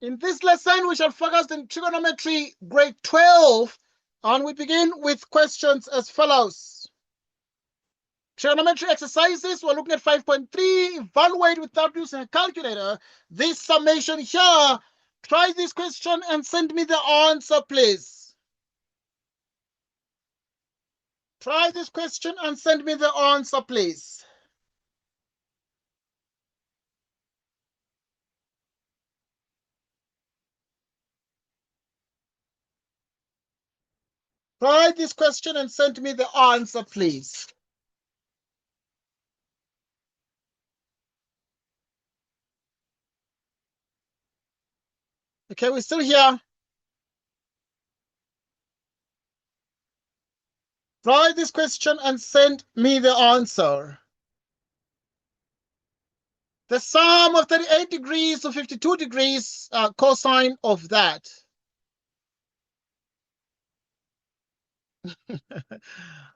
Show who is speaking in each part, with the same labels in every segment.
Speaker 1: In this lesson, we shall focus on trigonometry grade 12, and we begin with questions as follows. Trigonometry exercises, we're looking at 5.3, evaluate without using a calculator. This summation here, try this question and send me the answer, please. Try this question and send me the answer, please. Try this question and send me the answer, please. Okay, we're still here. Try this question and send me the answer. The sum of 38 degrees to 52 degrees, cosine of that.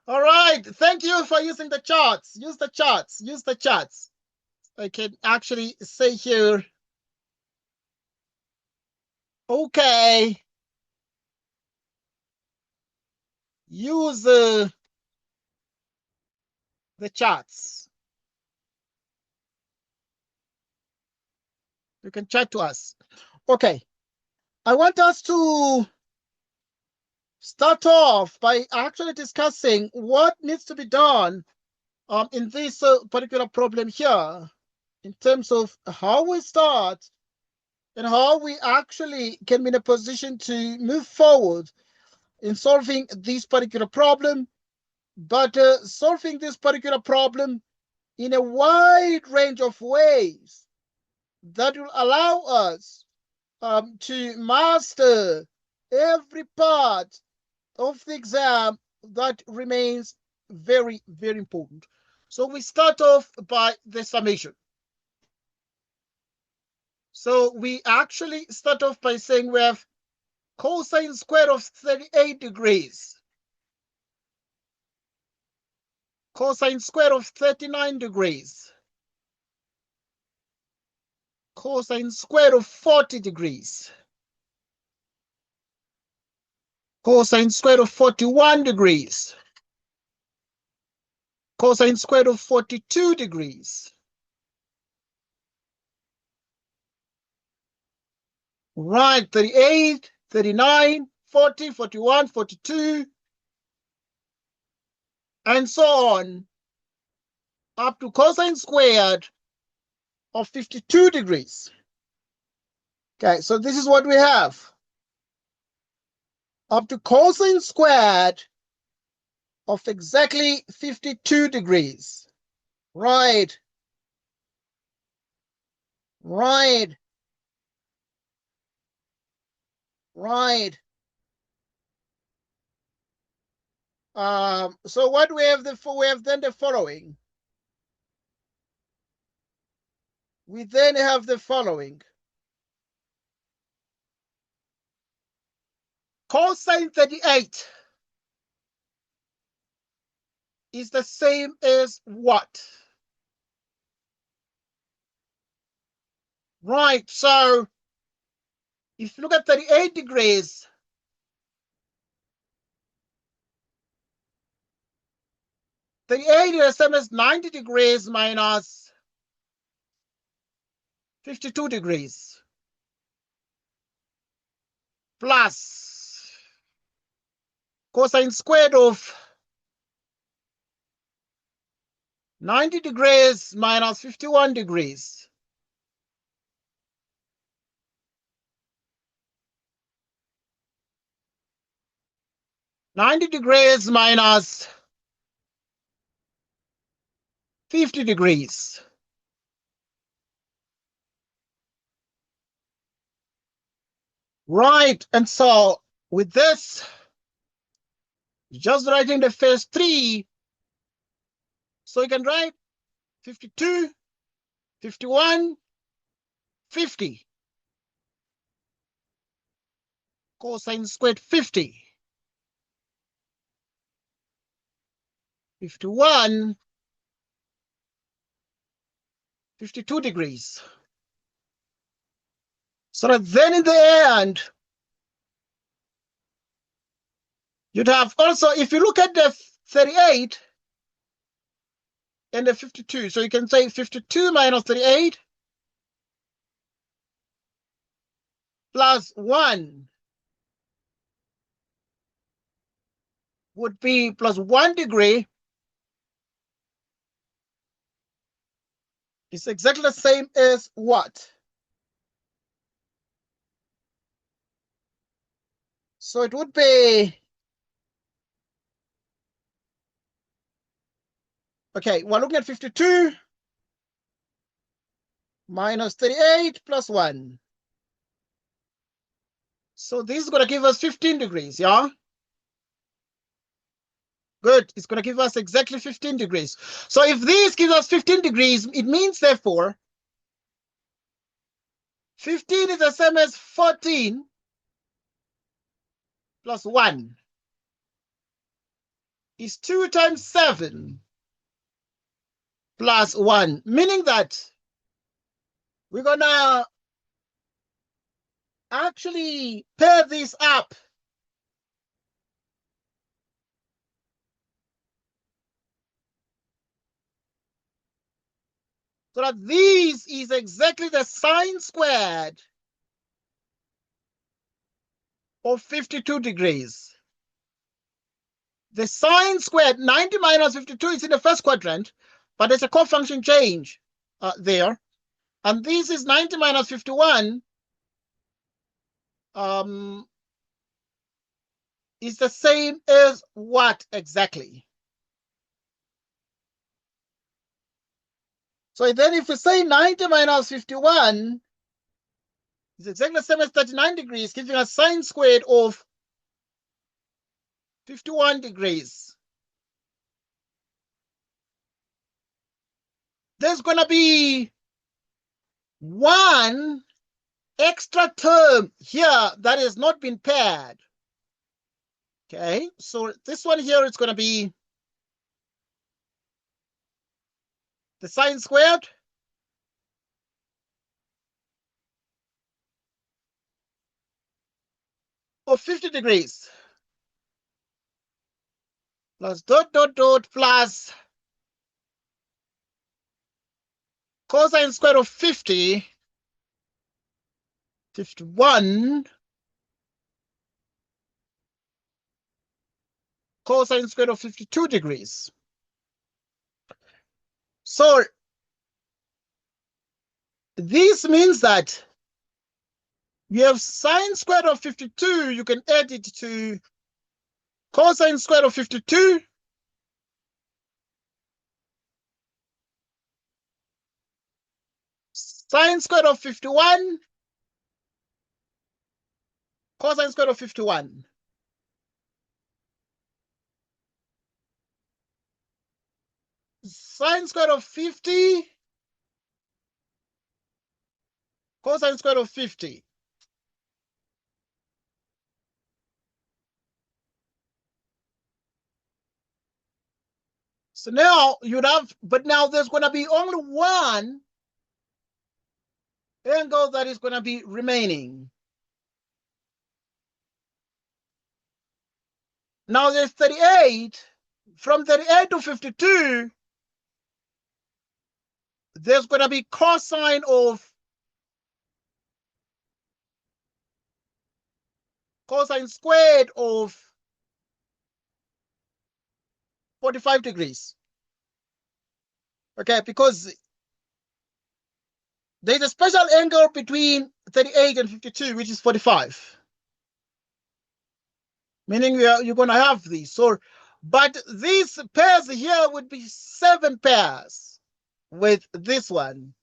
Speaker 1: All right, thank you for using the charts. Use the charts, use the charts. I can actually say here, okay, use the charts. You can chat to us. Okay, I want us to start off by actually discussing what needs to be done in this particular problem here, in terms of how we start and how we actually can be in a position to move forward in solving this particular problem, but solving this particular problem in a wide range of ways that will allow us to master every part of the exam that remains very, very important. So we start off by the summation. So we actually start off by saying we have cosine squared of 38 degrees, cosine squared of 39 degrees, cosine squared of 40 degrees, cosine squared of 41 degrees, cosine squared of 42 degrees. Right, 38, 39, 40, 41, 42, and so on, up to cosine squared of 52 degrees. Okay, so this is what we have. Up to cosine squared of exactly 52 degrees. Right. Right. Right. So what we have then the following. We then have the following. Cosine 38 is the same as what? Right, so if you look at 38 degrees, the 38 is the same as 90 degrees minus 52 degrees plus cosine squared of 90 degrees minus 51 degrees. -90 minus 50 degrees. Right, and so with this, just writing the first three, so you can write 52, 51, 50. Cosine squared 50. 51, 52 degrees. So that then in the end, you'd have also, if you look at the 38 and the 52, so you can say 52 minus 38 plus 1 would be plus 1 degree. It's exactly the same as what? So it would be, okay, we're looking at 52 minus 38 plus 1. So this is going to give us 15 degrees, yeah? Good. It's going to give us exactly 15 degrees. So if this gives us 15 degrees, it means, therefore, 15 is the same as 14 plus 1 is 2 times 7 plus 1, meaning that we're going to actually pair this up. So that this is exactly the sine squared of 52 degrees. The sine squared, 90 minus 52 is in the first quadrant, but there's a cofunction change there. And this is 90 minus 51 is the same as what exactly? So then if we say 90 minus 51 is exactly the same as 39 degrees, giving us sine squared of 51 degrees. There's going to be one extra term here that has not been paired. Okay, so this one here is going to be the sine squared of 50 degrees plus dot dot dot plus cosine squared of 50, 51 cosine squared of 52 degrees. So this means that we have sine squared of 52, you can add it to cosine squared of 52, sine squared of 51, cosine squared of 51. Sine squared of 50, cosine squared of 50. So now you'd have, but now there's going to be only one angle that is going to be remaining. Now there's 38. From 38 to 52, there's going to be cosine of cosine squared of 45 degrees. Okay, because there's a special angle between 38 and 52, which is 45. Meaning you're going to have these. So, but these pairs here would be 7 pairs with this one.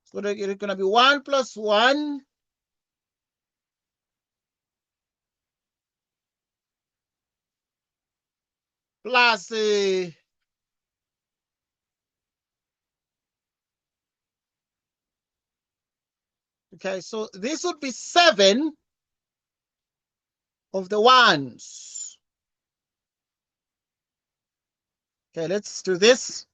Speaker 1: So it's going to be 1 plus 1 plus okay, so this would be 7 of the ones. Okay, let's do this.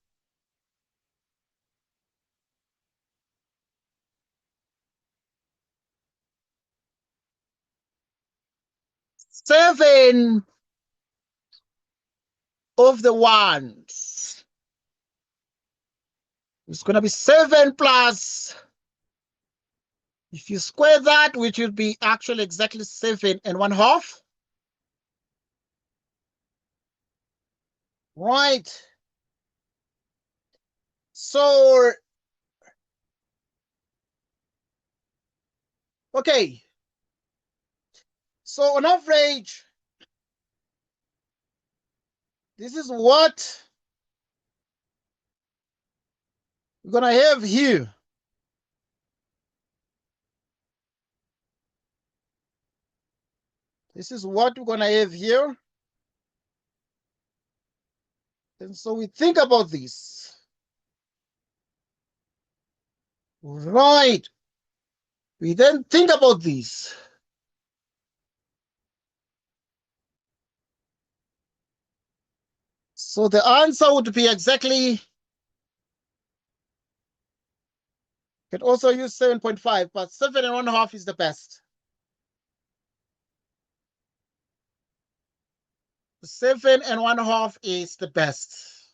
Speaker 1: 7 of the ones. It's going to be 7 plus, if you square that, which would be actually exactly 7½ right? So, okay. So on average, this is what we're going to have here. This is what we're going to have here. And so we think about this. Right. We then think about this. So the answer would be exactly, can also use 7.5, but 7½ is the best. 7½ is the best.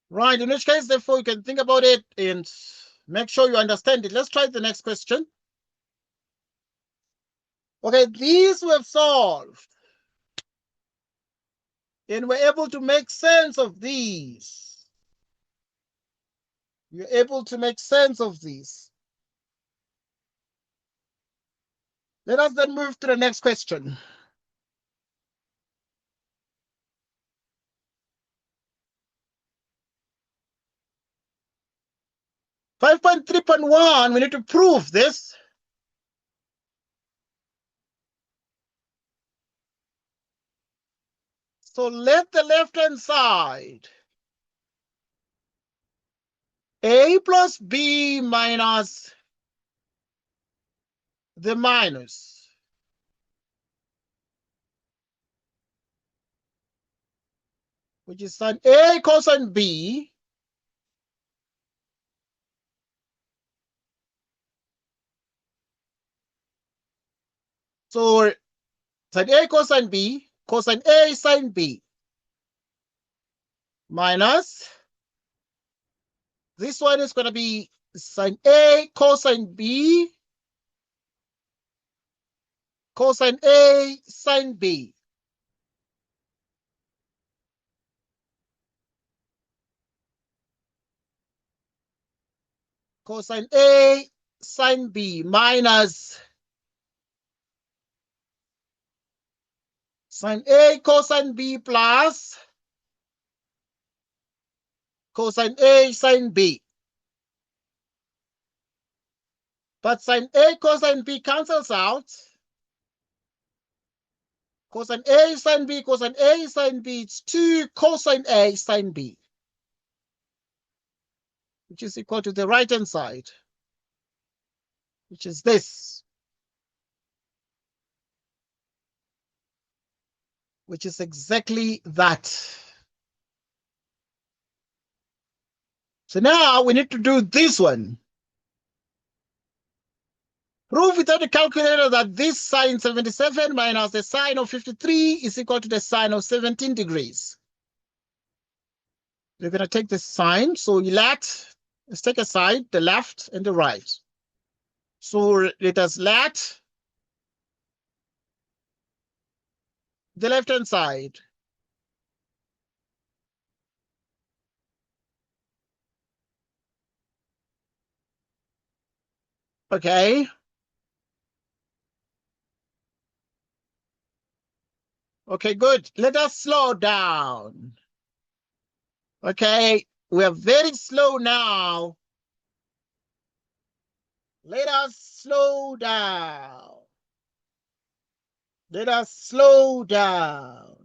Speaker 1: Right, in which case, therefore, you can think about it and make sure you understand it. Let's try the next question. Okay, these we have solved. And we're able to make sense of these. You're able to make sense of these. Let us then move to the next question. Five point 3.1, we need to prove this. So let the left-hand side, a plus b minus the minus, which is sine A cosine B, so sine A cosine B, cosine A sine B, minus, this one is going to be sine A cosine B, cosine A sine B. Cosine A sine B minus sine A cosine B plus cosine A sine B. But sine A cosine B cancels out. Cosine A sine B, cosine A sine B, it's 2 cosine A sine B, which is equal to the right-hand side, which is this, which is exactly that. So now we need to do this one. Prove without a calculator that this sine 77 minus the sine of 53 is equal to the sine of 17 degrees. We're going to take the sine. So let's take aside the left and the right. So let us let the left-hand side. Okay. Okay, good. Let us slow down. Okay, we are very slow now. Let us slow down. Let us slow down.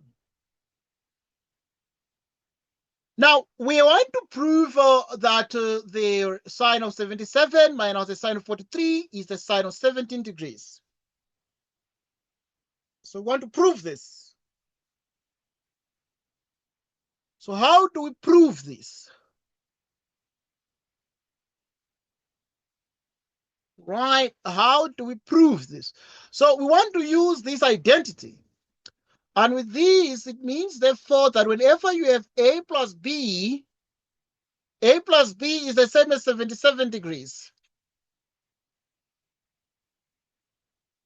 Speaker 1: Now, we want to prove that the sine of 77 minus the sine of 43 is the sine of 17 degrees. So we want to prove this. So how do we prove this? right? How do we prove this? So we want to use this identity. And with this, it means, therefore, that whenever you have A plus B is the same as 77 degrees.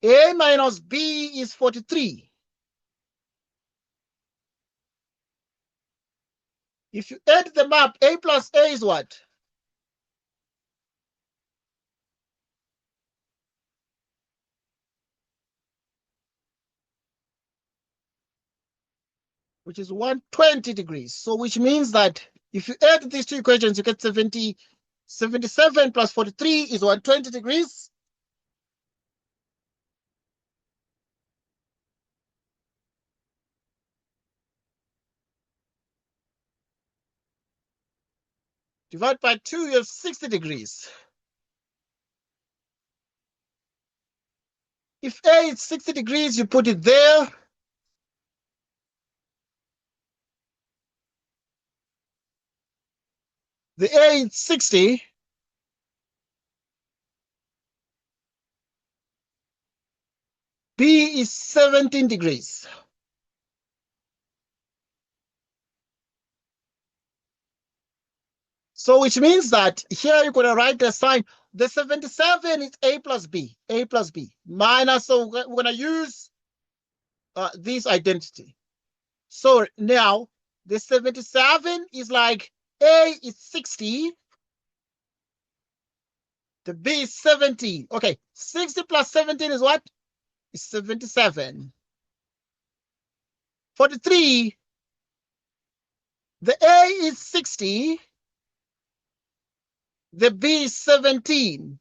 Speaker 1: A minus B is 43. If you add them up, A plus A is what? Which is 120 degrees. So which means that if you add these two equations, you get 77 plus 43 is 120 degrees. Divide by 2, you have 60 degrees. If A is 60 degrees, you put it there. The A is 60. B is 17 degrees. So which means that here you're going to write the sign. The 77 is A plus B, minus, so we're going to use this identity. So now the 77 is like A is 60, the B is 17. Okay, 60 plus 17 is what? Is 77. 43, the A is 60, the B is 17.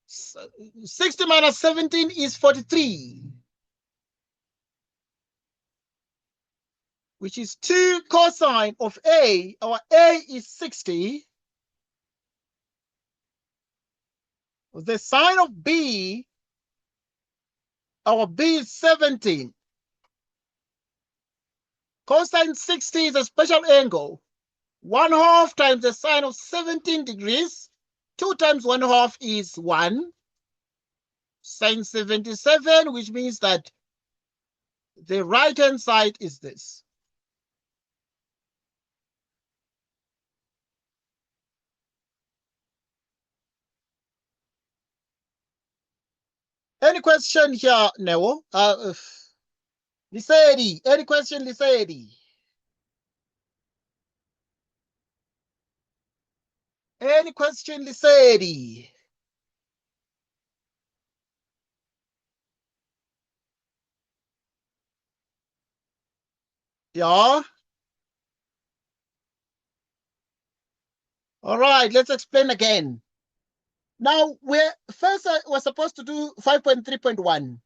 Speaker 1: 60 minus 17 is 43, which is 2 cosine of A. Our A is 60. The sine of B, our B is 17. Cosine 60 is a special angle. 1/2 times the sine of 17 degrees. 2 times 1/2 is 1. Sine 77, which means that the right-hand side is this. Any question here, Neo? Lisedi, any question, Lisedi? Any question, Lisedi? Yeah? All right, let's explain again. Now, we're supposed to do 5.3.1.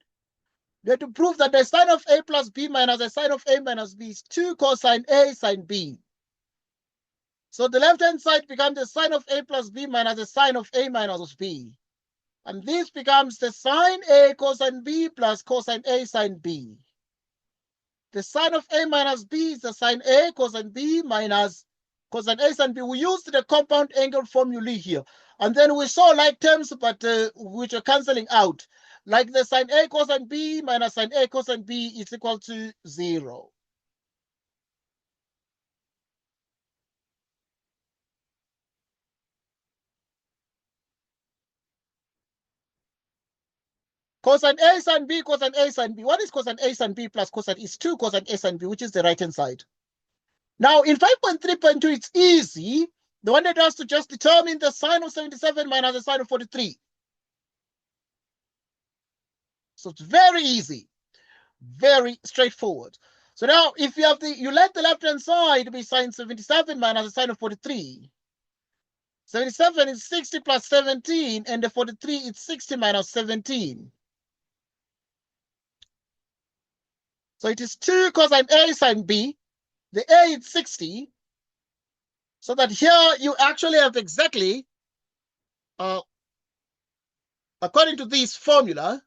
Speaker 1: We have to prove that the sine of A plus B minus the sine of A minus B is 2 cosine A sine B. So the left-hand side becomes the sine of A plus B minus the sine of A minus B. And this becomes the sine A cosine B plus cosine A sine B. The sine of A minus B is the sine A cosine B minus cosine A sine B. We used the compound angle formula here. And then we saw like terms, but which are cancelling out. Like the sine A cosine B minus sine A cosine B is equal to 0. Cosine A sine B, cosine A sine B. What is cosine A sine B plus cosine is 2 cosine A sine B, which is the right-hand side. Now, in 5.3.2, it's easy. They wanted us to just determine the sine of 77 minus the sine of 43. So it's very easy, very straightforward. So now, if you have you let the left-hand side be sine 77 minus the sine of 43. 77 is 60 plus 17, and the 43 is 60 minus 17. So it is 2 cosine A sine B. The A is 60. So that here you actually have exactly, according to this formula,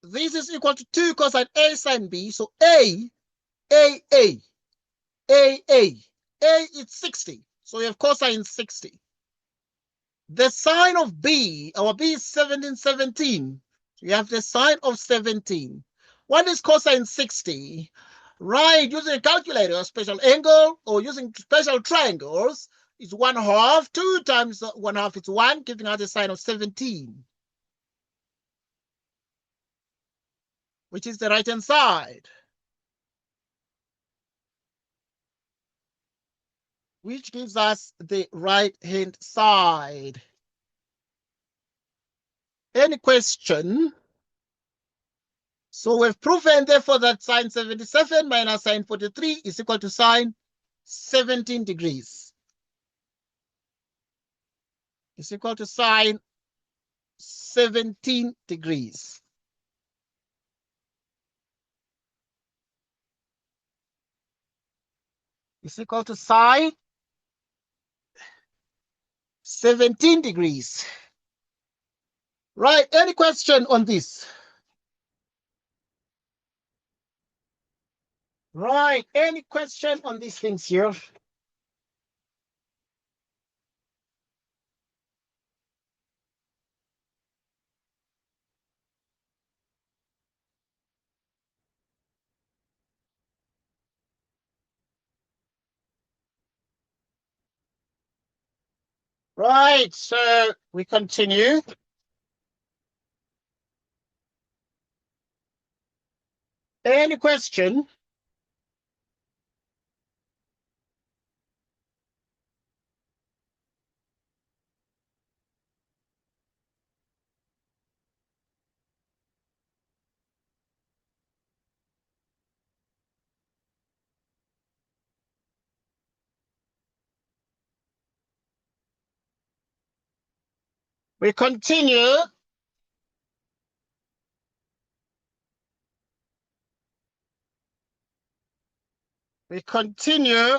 Speaker 1: this is equal to 2 cosine A sine B. So A is 60. So you have cosine 60. the sine of B, our B is 1717. So you have the sine of 17. What is cosine 60? Right, using a calculator, a special angle, or using special triangles, it's 1/2. 2 times 1/2 is 1, giving us a sine of 17, which is the right-hand side. Which gives us the right-hand side. Any question? So we've proven, therefore, that sine 77 minus sine 43 is equal to sine 17 degrees. Is equal to sine 17 degrees. Is equal to sine 17 degrees. Right, any question on this? Right, any question on these things here? Right, so we continue. Any question? We continue. We continue.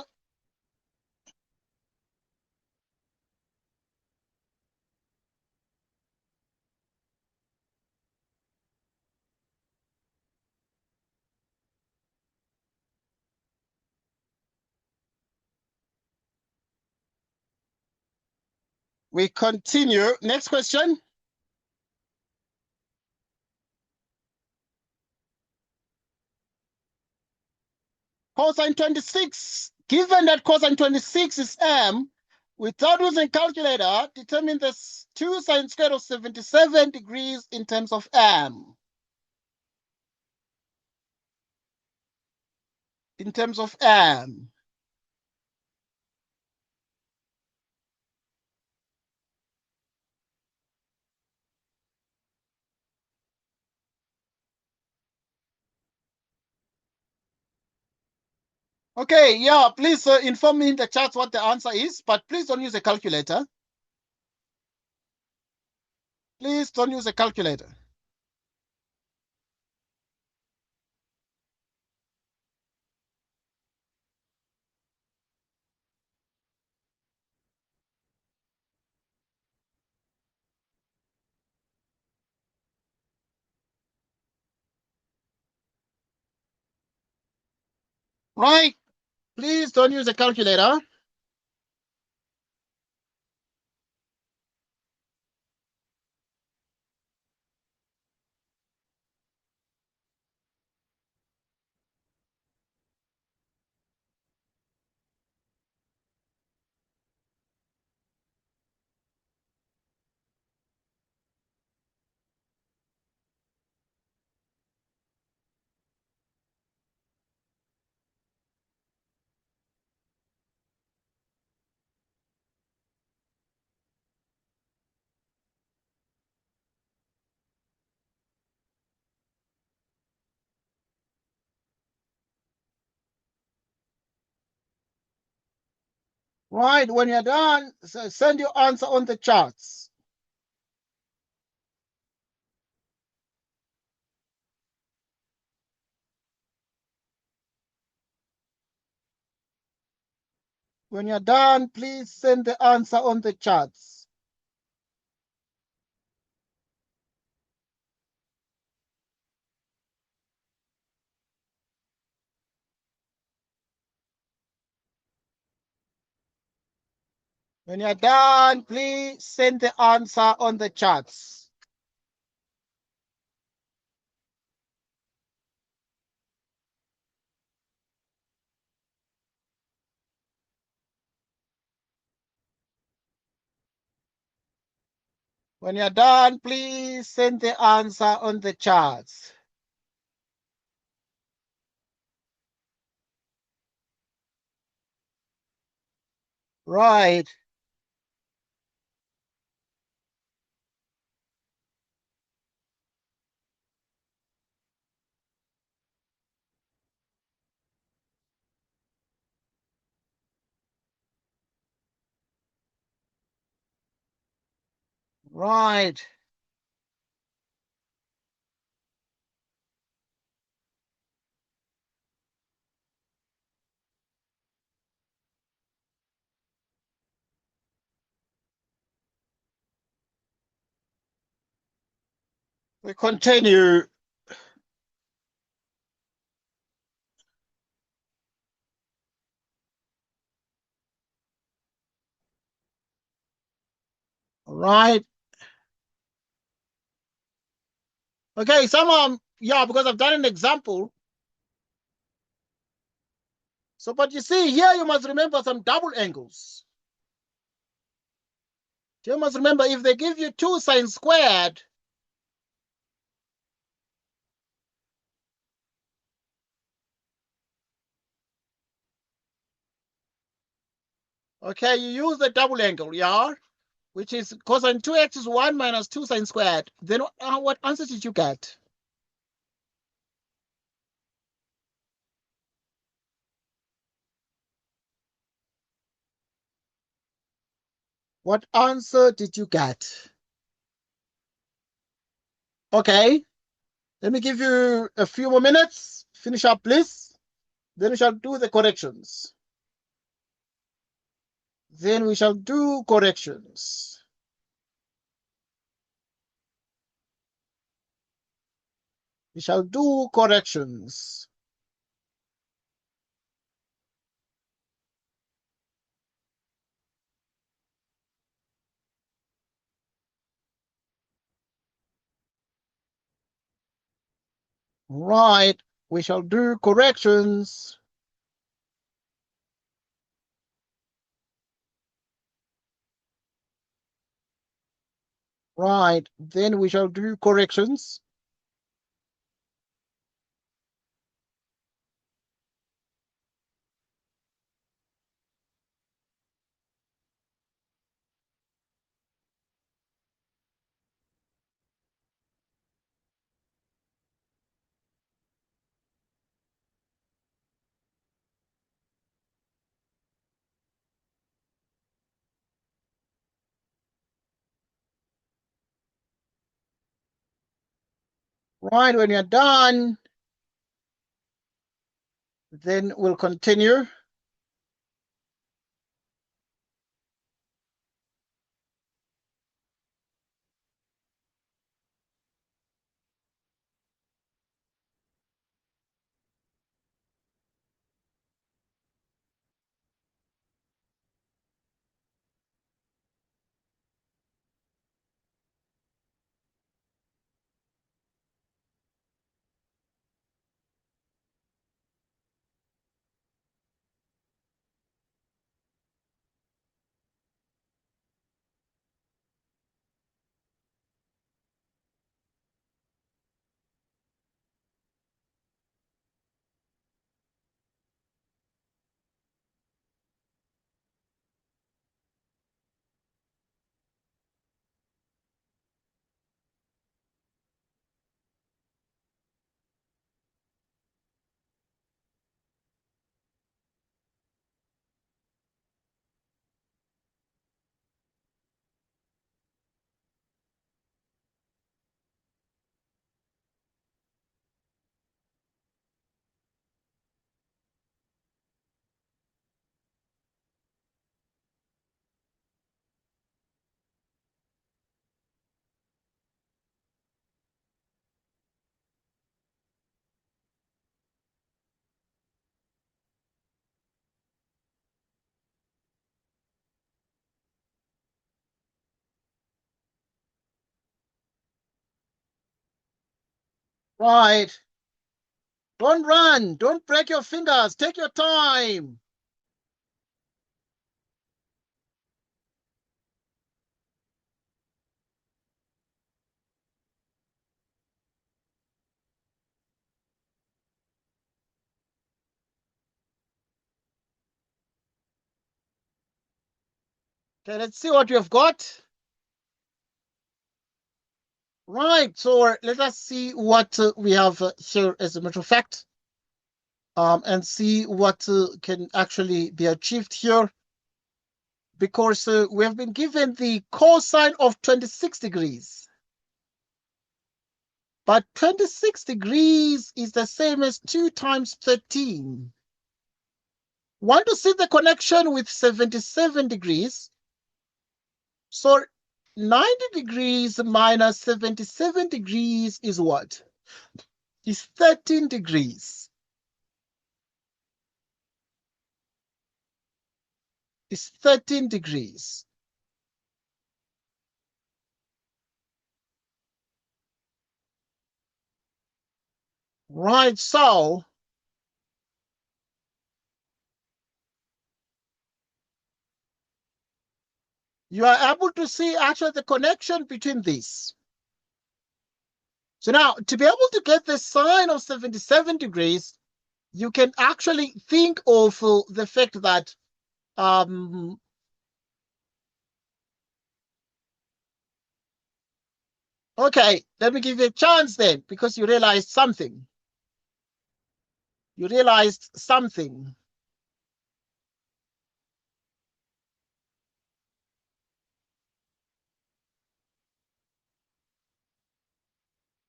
Speaker 1: We continue. Next question. Cosine 26. Given that cosine 26 is m, without using calculator, determine the 2 sine squared of 77 degrees in terms of m. In terms of m. Okay, yeah, please inform me in the chat what the answer is, but please don't use a calculator. Please don't use a calculator. Right, please don't use a calculator. Right, when you're done, send your answer on the charts. When you're done, please send the answer on the charts. When you're done, please send the answer on the charts. When you're done, please send the answer on the charts. Right. Right. We continue. Right. Okay, yeah, because I've done an example. So, but you see, here you must remember some double angles. You must remember if they give you 2 sine squared, okay, you use the double angle, yeah, which is cosine 2x is 1 minus 2 sine squared. Then what answer did you get? What answer did you get? Okay, let me give you a few more minutes. Finish up, please. Then we shall do the corrections. Then we shall do corrections. We shall do corrections. Right, we shall do corrections. Right, then we shall do corrections. Right, when you're done, then we'll continue. Right. Don't run. Don't break your fingers. Take your time. Okay, let's see what we have got. Right, so let us see what we have here as a matter of fact, and see what can actually be achieved here, because we have been given the cosine of 26 degrees. But 26 degrees is the same as 2 times 13. Want to see the connection with 77 degrees? So 90 degrees minus 77 degrees is what? Is 13 degrees. Is 13 degrees. Right, so you are able to see actually the connection between these. So now, to be able to get the sine of 77 degrees, you can actually think of the fact that okay, let me give you a chance then, because you realized something. You realized something.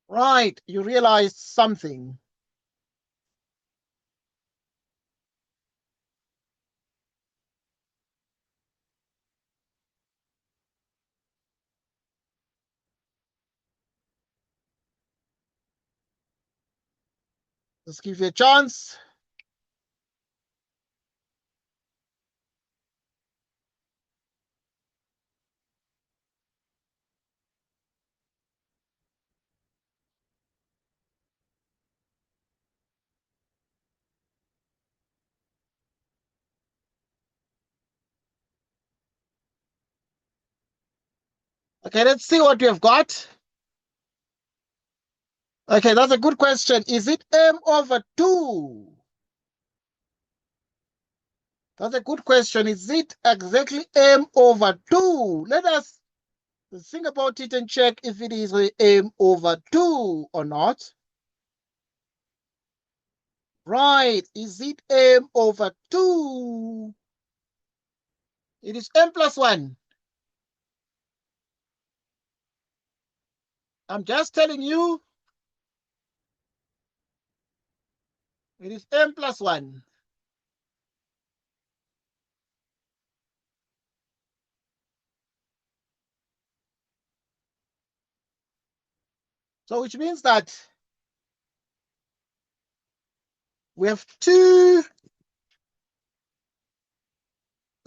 Speaker 1: Right, you realized something. Let's give you a chance. Okay, let's see what we have got. Okay, that's a good question. Is it m over 2? That's a good question. Is it exactly m over 2? Let us think about it and check if it is m over 2 or not. Right, is it m over 2? It is m plus 1. I'm just telling you, it is m plus 1. So which means that we have 2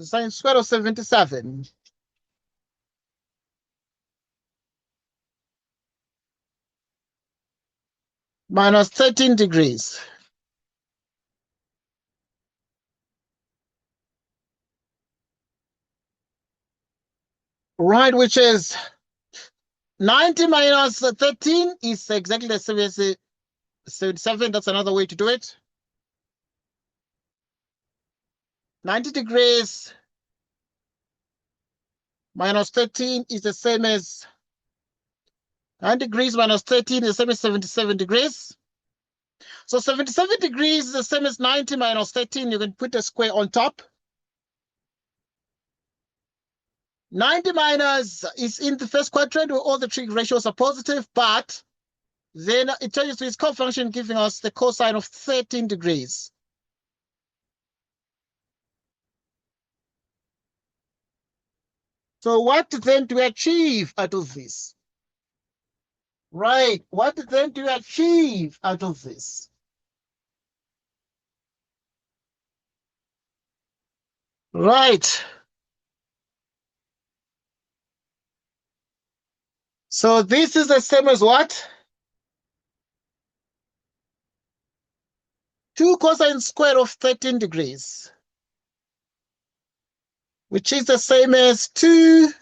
Speaker 1: sine square of 77 minus 13 degrees. Right, which is 90 minus 13 is exactly the same as 77. That's another way to do it. 90 degrees minus 13 is the same as 9 degrees minus 13 is the same as 77 degrees. So 77 degrees is the same as 90 minus 13. You can put a square on top. 90 minus is in the first quadrant where all the trig ratios are positive, but then it changes to its cofunction, giving us the cosine of 13 degrees. So what then do we achieve out of this? Right, what then do we achieve out of this? Right. So this is the same as what? 2 cosine squared of 13 degrees, which is the same as 2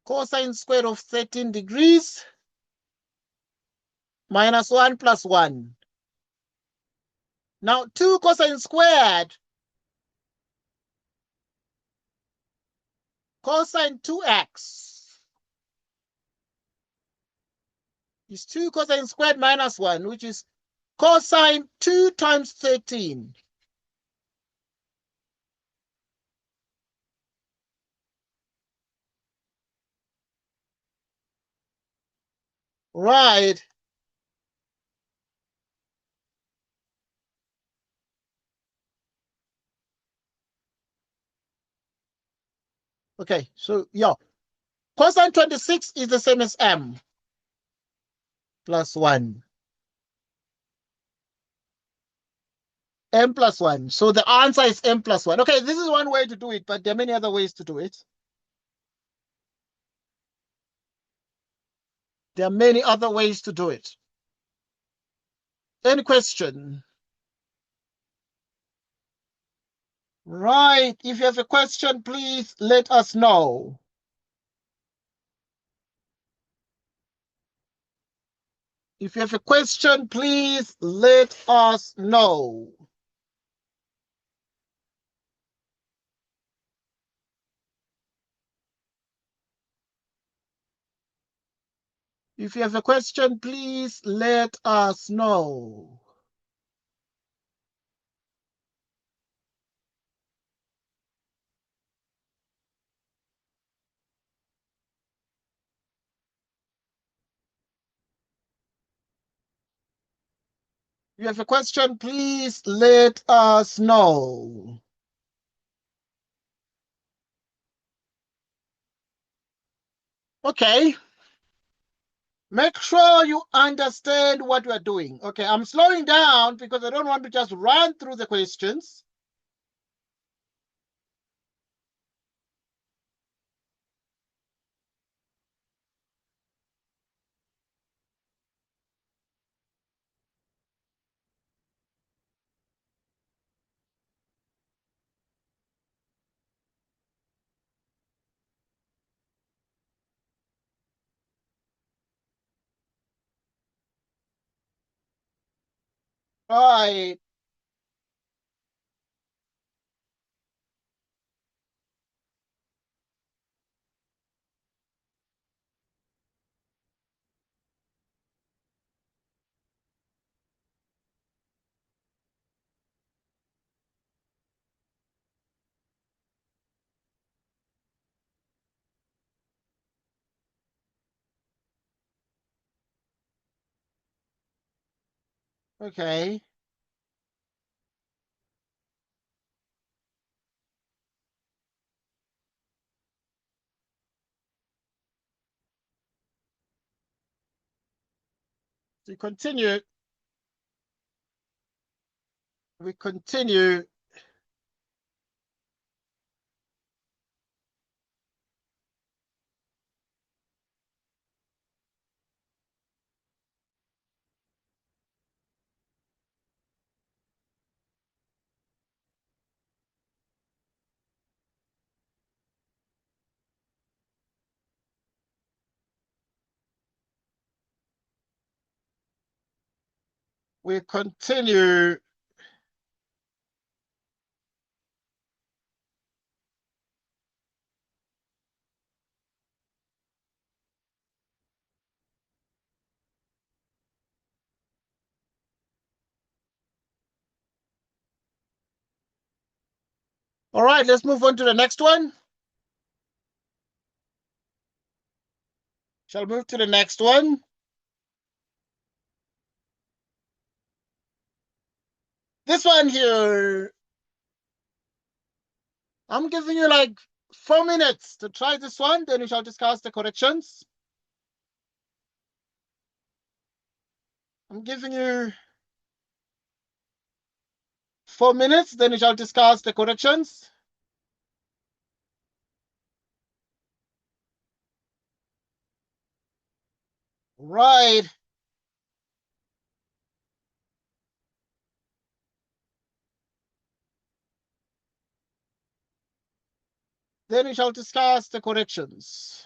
Speaker 1: cosine squared of 13 degrees minus 1 plus 1. Now, 2 cosine squared, cosine 2x is 2 cosine squared minus 1, which is cosine 2 times 13. Right. Okay, so yeah. Cosine 26 is the same as m plus 1. M plus 1. So the answer is m plus 1. Okay, this is one way to do it, but there are many other ways to do it. There are many other ways to do it. Any question? Right. If you have a question, please let us know. If you have a question, please let us know. If you have a question, please let us know. If you have a question, please let us know. Okay. Make sure you understand what we're doing. Okay, I'm slowing down because I don't want to just run through the questions. All right. Okay. We continue. We continue. We continue. All right, let's move on to the next one. Shall move to the next one. This one here, I'm giving you like 4 minutes to try this one, then we shall discuss the corrections. I'm giving you 4 minutes, then we shall discuss the corrections. Right. Then we shall discuss the corrections.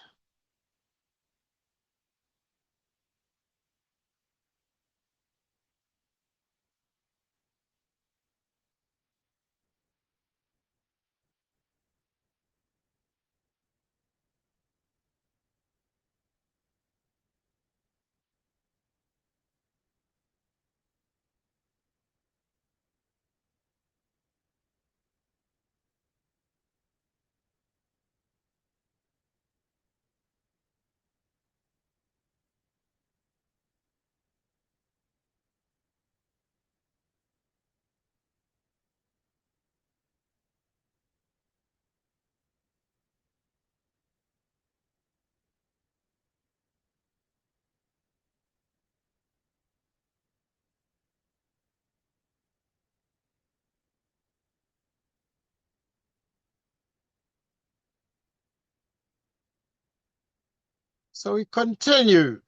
Speaker 1: So we continue.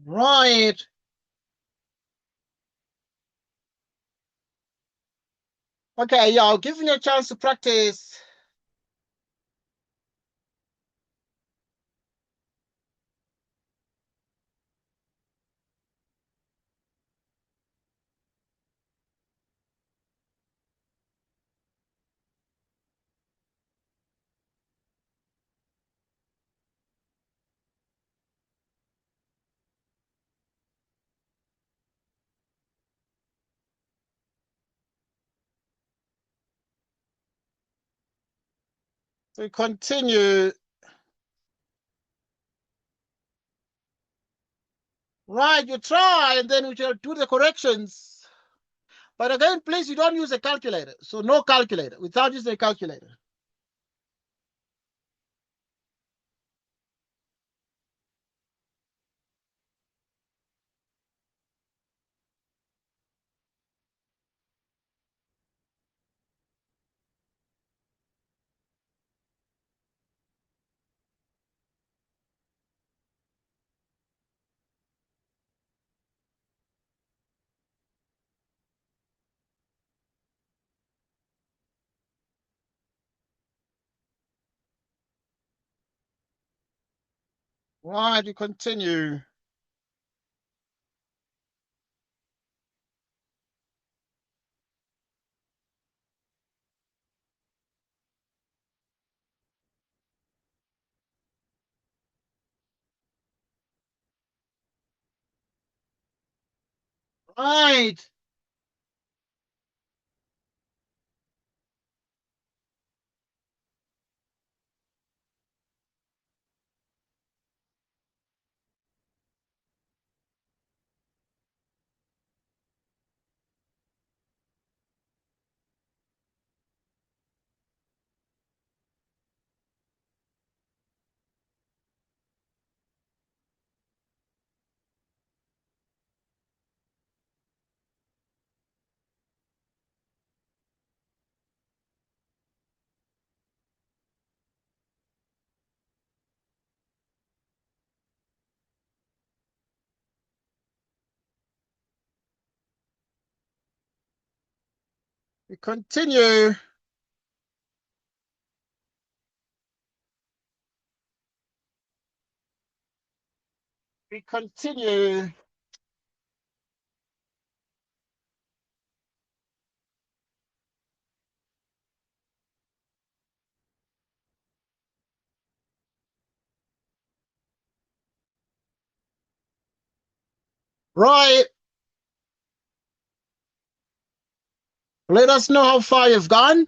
Speaker 1: Right. Okay, yeah, I'll give you a chance to practice. So we continue. Right, you try, and then we shall do the corrections. But again, please, you don't use a calculator. So no calculator, without using a calculator. Right, we continue. Right. We continue. We continue. Right. Let us know how far you've gone.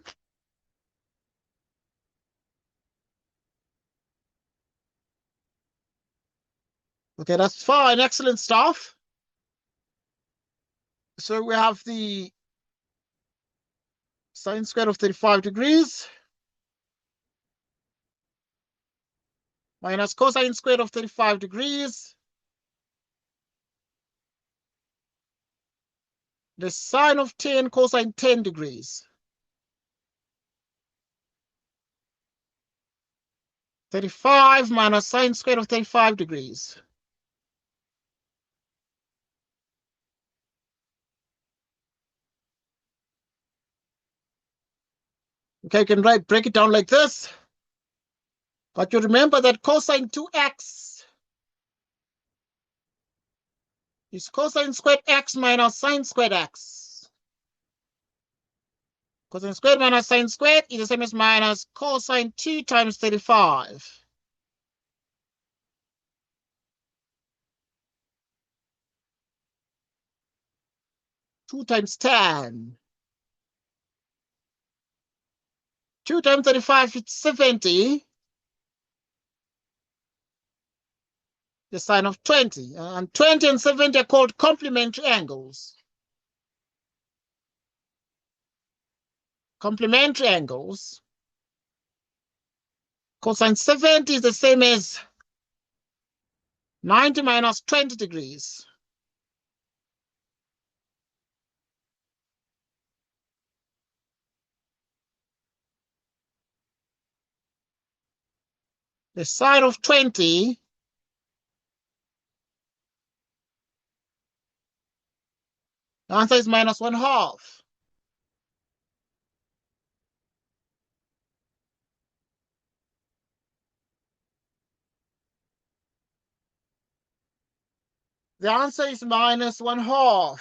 Speaker 1: Okay, that's fine. Excellent stuff. So we have the sine squared of 35 degrees minus cosine squared of 35 degrees. The sine of 10 cosine 10 degrees. 35 minus sine squared of 35 degrees. Okay, you can break it down like this. But you remember that cosine 2x is cosine squared x minus sine squared x. Cosine squared minus sine squared is the same as minus cosine 2 times 35. Two times 10. 2 times 35 is 70. The sine of 20. And 20 and 70 are called complementary angles. Complementary angles. Cosine 70 is the same as 90 minus 20 degrees. The sine of 20 the answer is minus 1/2. The answer is minus 1/2.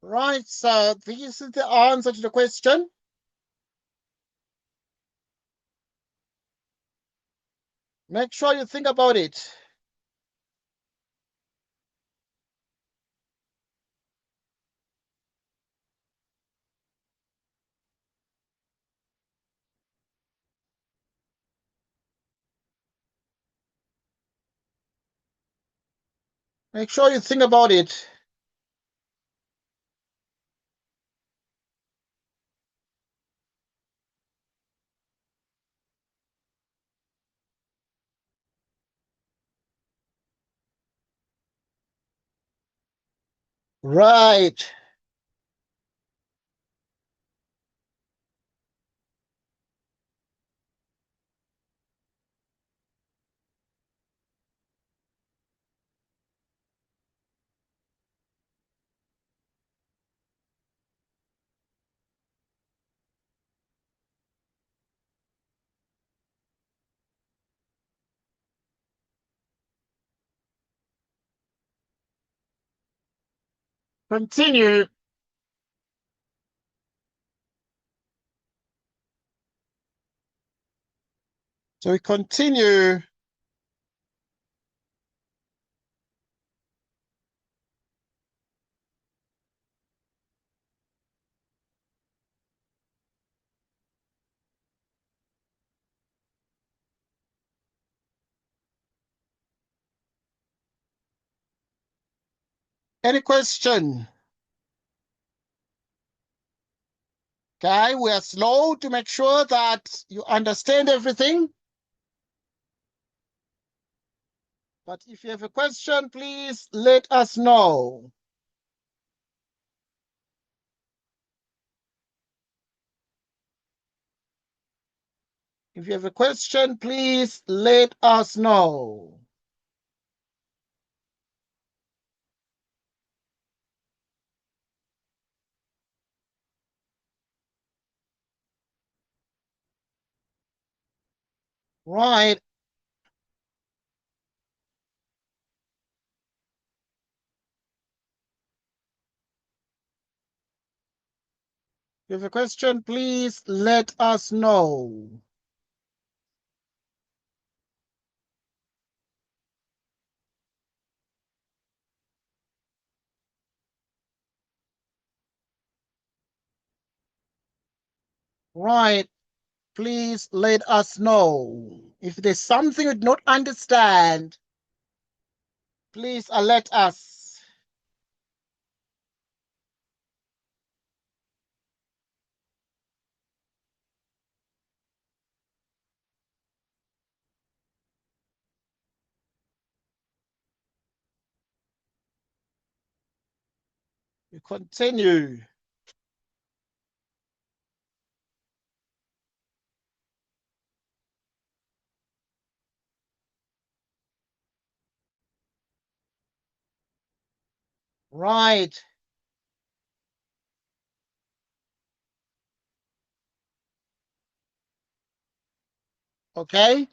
Speaker 1: Right, so this is the answer to the question. Make sure you think about it. Make sure you think about it. Right. Continue. So we continue. Any question? Okay, we are slow to make sure that you understand everything. But if you have a question, please let us know. If you have a question, please let us know. Right. If you have a question, please let us know. Right. please let us know. If there's something you do not understand, please alert us. We continue. Right. Okay.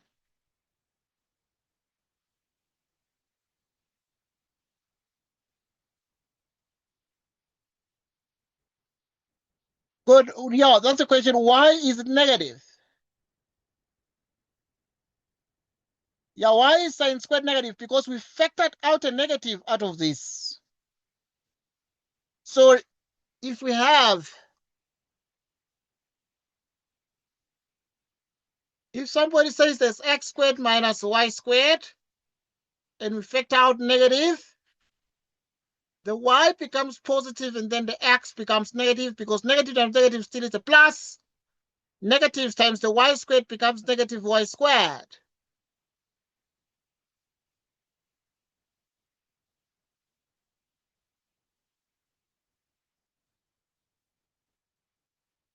Speaker 1: Good. Yeah, that's the question. Why is it negative? Yeah, why is sine squared negative? Because we factored out a negative out of this. So if we have, if somebody says there's x squared minus y squared, and we factor out negative, the y becomes positive and then the x becomes negative, because negative times negative still is a plus. Negative times the y squared becomes negative y squared.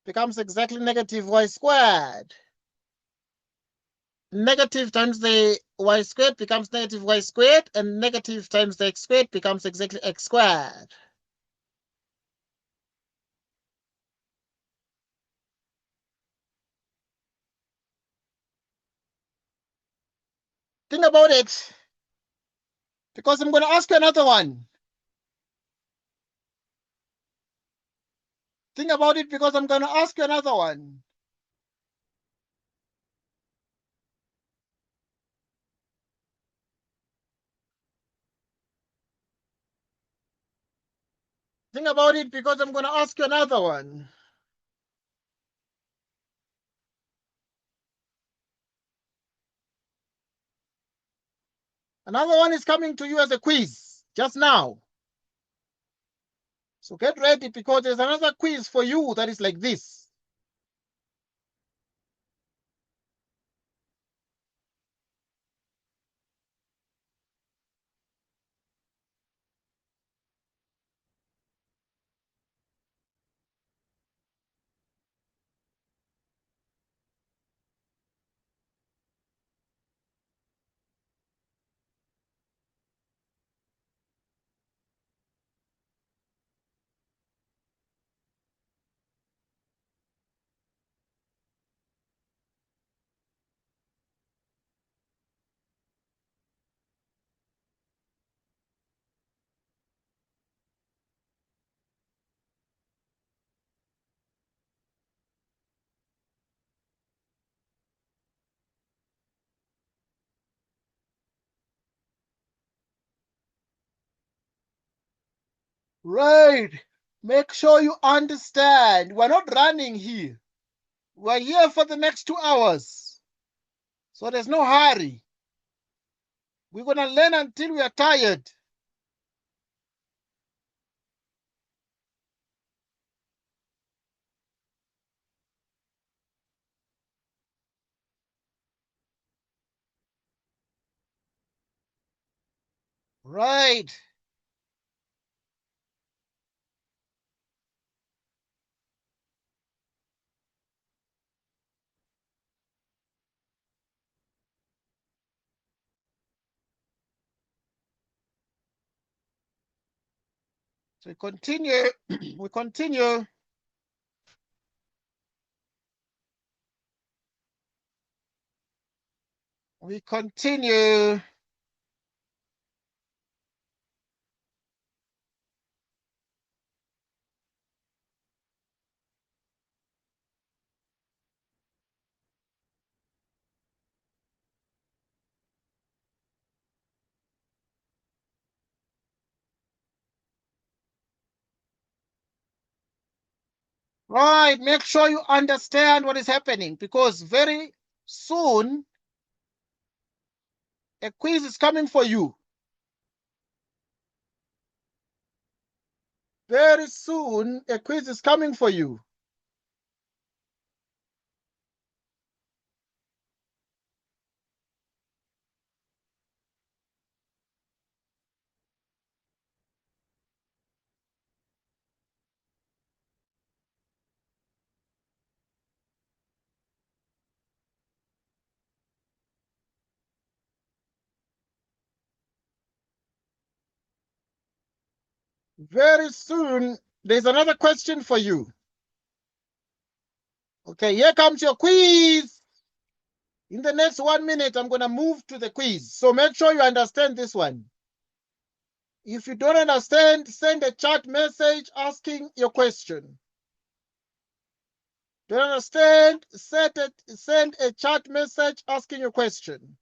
Speaker 1: Becomes exactly negative y squared. Negative times the y squared becomes negative y squared, and negative times the x squared becomes exactly x squared. Think about it, because I'm going to ask you another one. Think about it, because I'm going to ask you another one. Think about it, because I'm going to ask you another one. Another one is coming to you as a quiz just now. So get ready, because there's another quiz for you that is like this. Right. Make sure you understand. We're not running here. We're here for the next 2 hours. So there's no hurry. We're going to learn until we are tired. Right. So we continue. We continue. We continue. Right, make sure you understand what is happening because very soon a quiz is coming for you. Very soon a quiz is coming for you. Very soon there's another question for you. Okay, here comes your quiz. In the next 1 minute, I'm going to move to the quiz. So make sure you understand this one. If you don't understand, send a chat message asking your question. Don't understand? Send a chat message asking your question.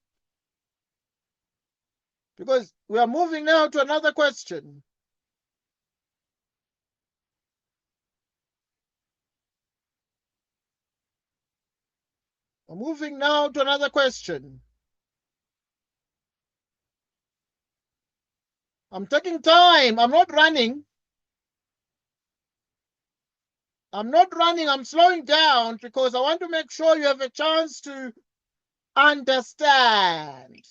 Speaker 1: Because we are moving now to another question. We're moving now to another question. I'm taking time. I'm not running. I'm not running. I'm slowing down because I want to make sure you have a chance to understand.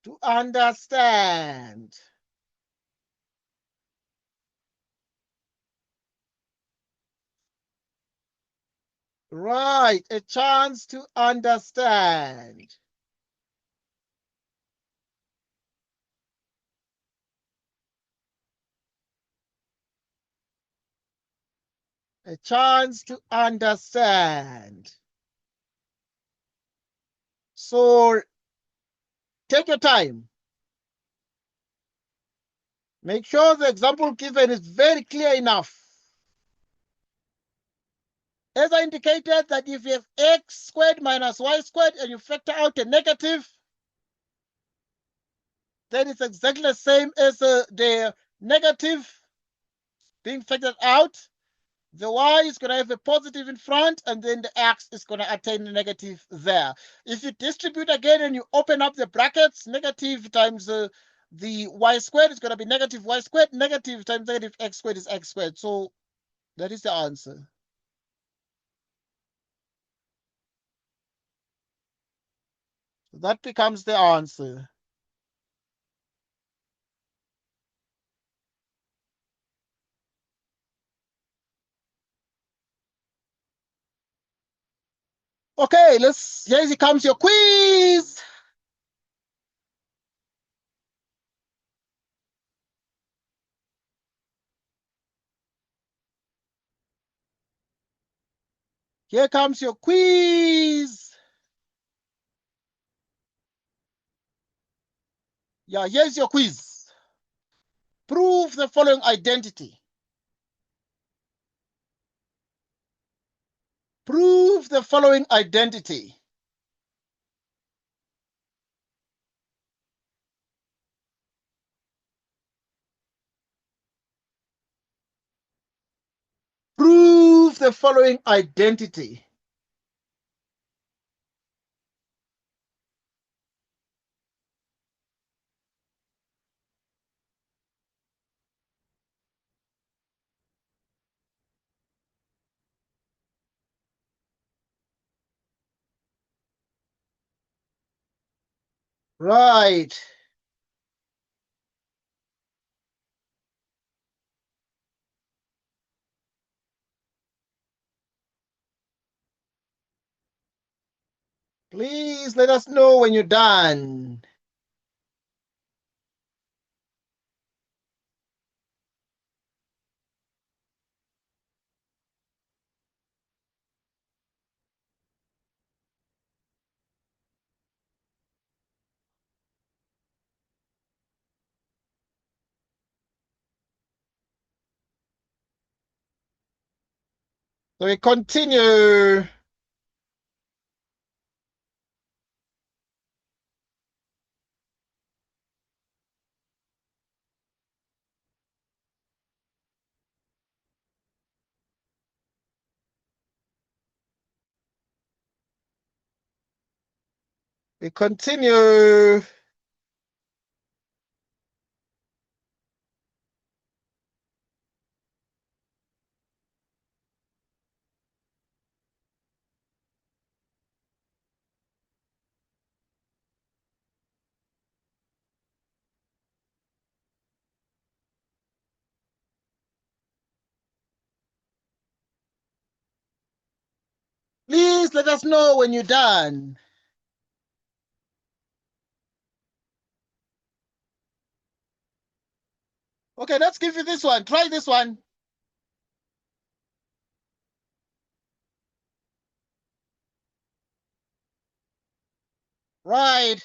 Speaker 1: To understand. Right, a chance to understand. A chance to understand. So take your time. Make sure the example given is very clear enough. As I indicated that if you have x squared minus y squared and you factor out a negative, then it's exactly the same as the negative being factored out. The y is going to have a positive in front, and then the x is going to attain the negative there. If you distribute again and you open up the brackets, negative times the y squared is going to be negative y squared. Negative times negative x squared is x squared. So that is the answer. So that becomes the answer. Okay, here comes your quiz. Here comes your quiz. Yeah, here's your quiz. Prove the following identity. Prove the following identity. Prove the following identity. Right. Please let us know when you're done. So we continue. We continue. Please let us know when you're done. Okay, let's give you this one. Try this one. Right.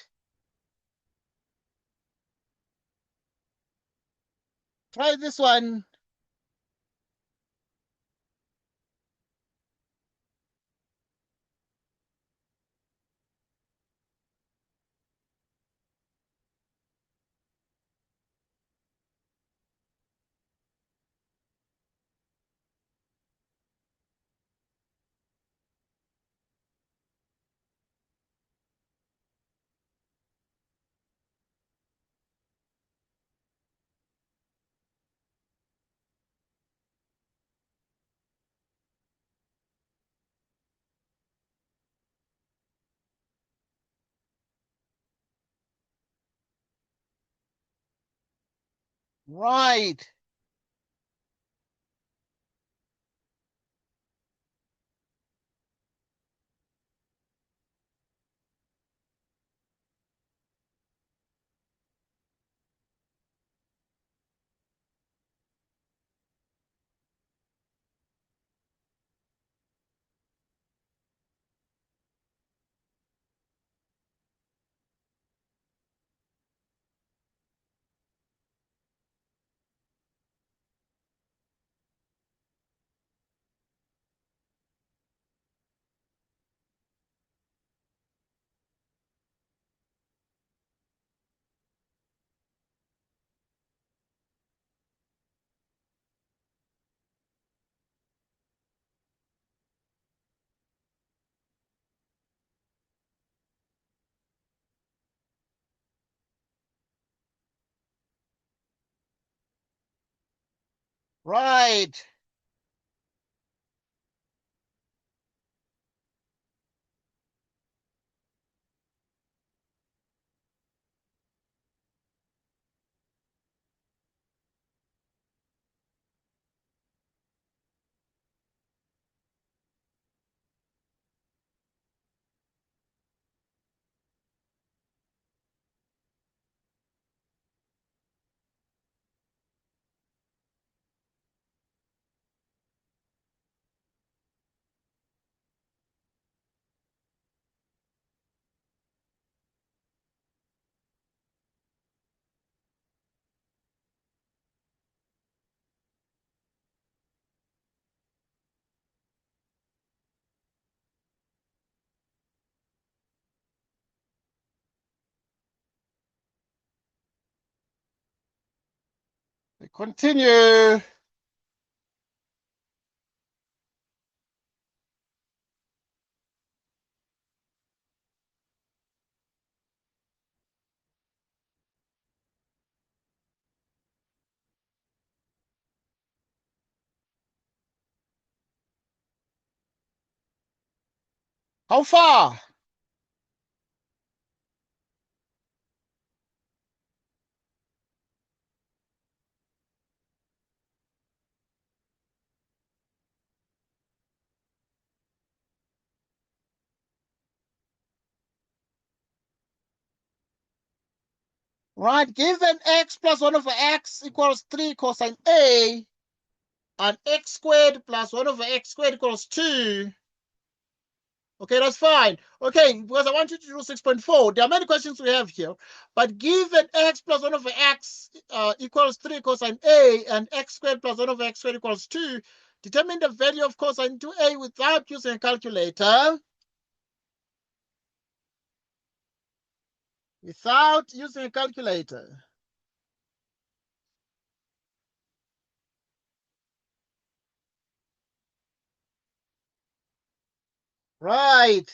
Speaker 1: Try this one. Right. Right. We continue. How far? Right. Given x plus 1 over x equals 3 cosine A, and x squared plus 1 over x squared equals 2. Okay, that's fine. Okay, because I want you to do 6.4. There are many questions we have here. But given x plus 1 over x equals 3 cosine A, and x squared plus 1 over x squared equals 2, determine the value of cosine 2A without using a calculator. Without using a calculator. Right.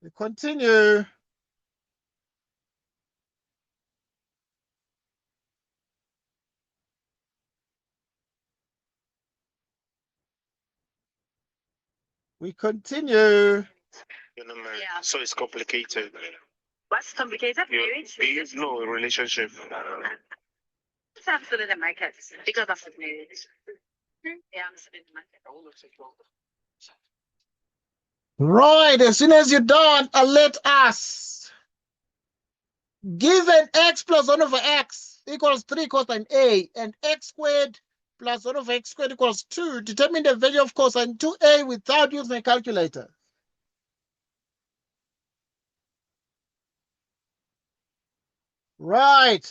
Speaker 1: We continue. We continue.
Speaker 2: Yeah. So it's complicated. What's complicated? Marriage? No, relationship. It's absolutely the market because of the marriage. Yeah, I'm still in the market.
Speaker 1: Right, as soon as you're done, let us. Given x plus 1 over x equals 3 cosine A and x squared plus 1 over x squared equals 2, determine the value of cosine 2A without using a calculator. Right.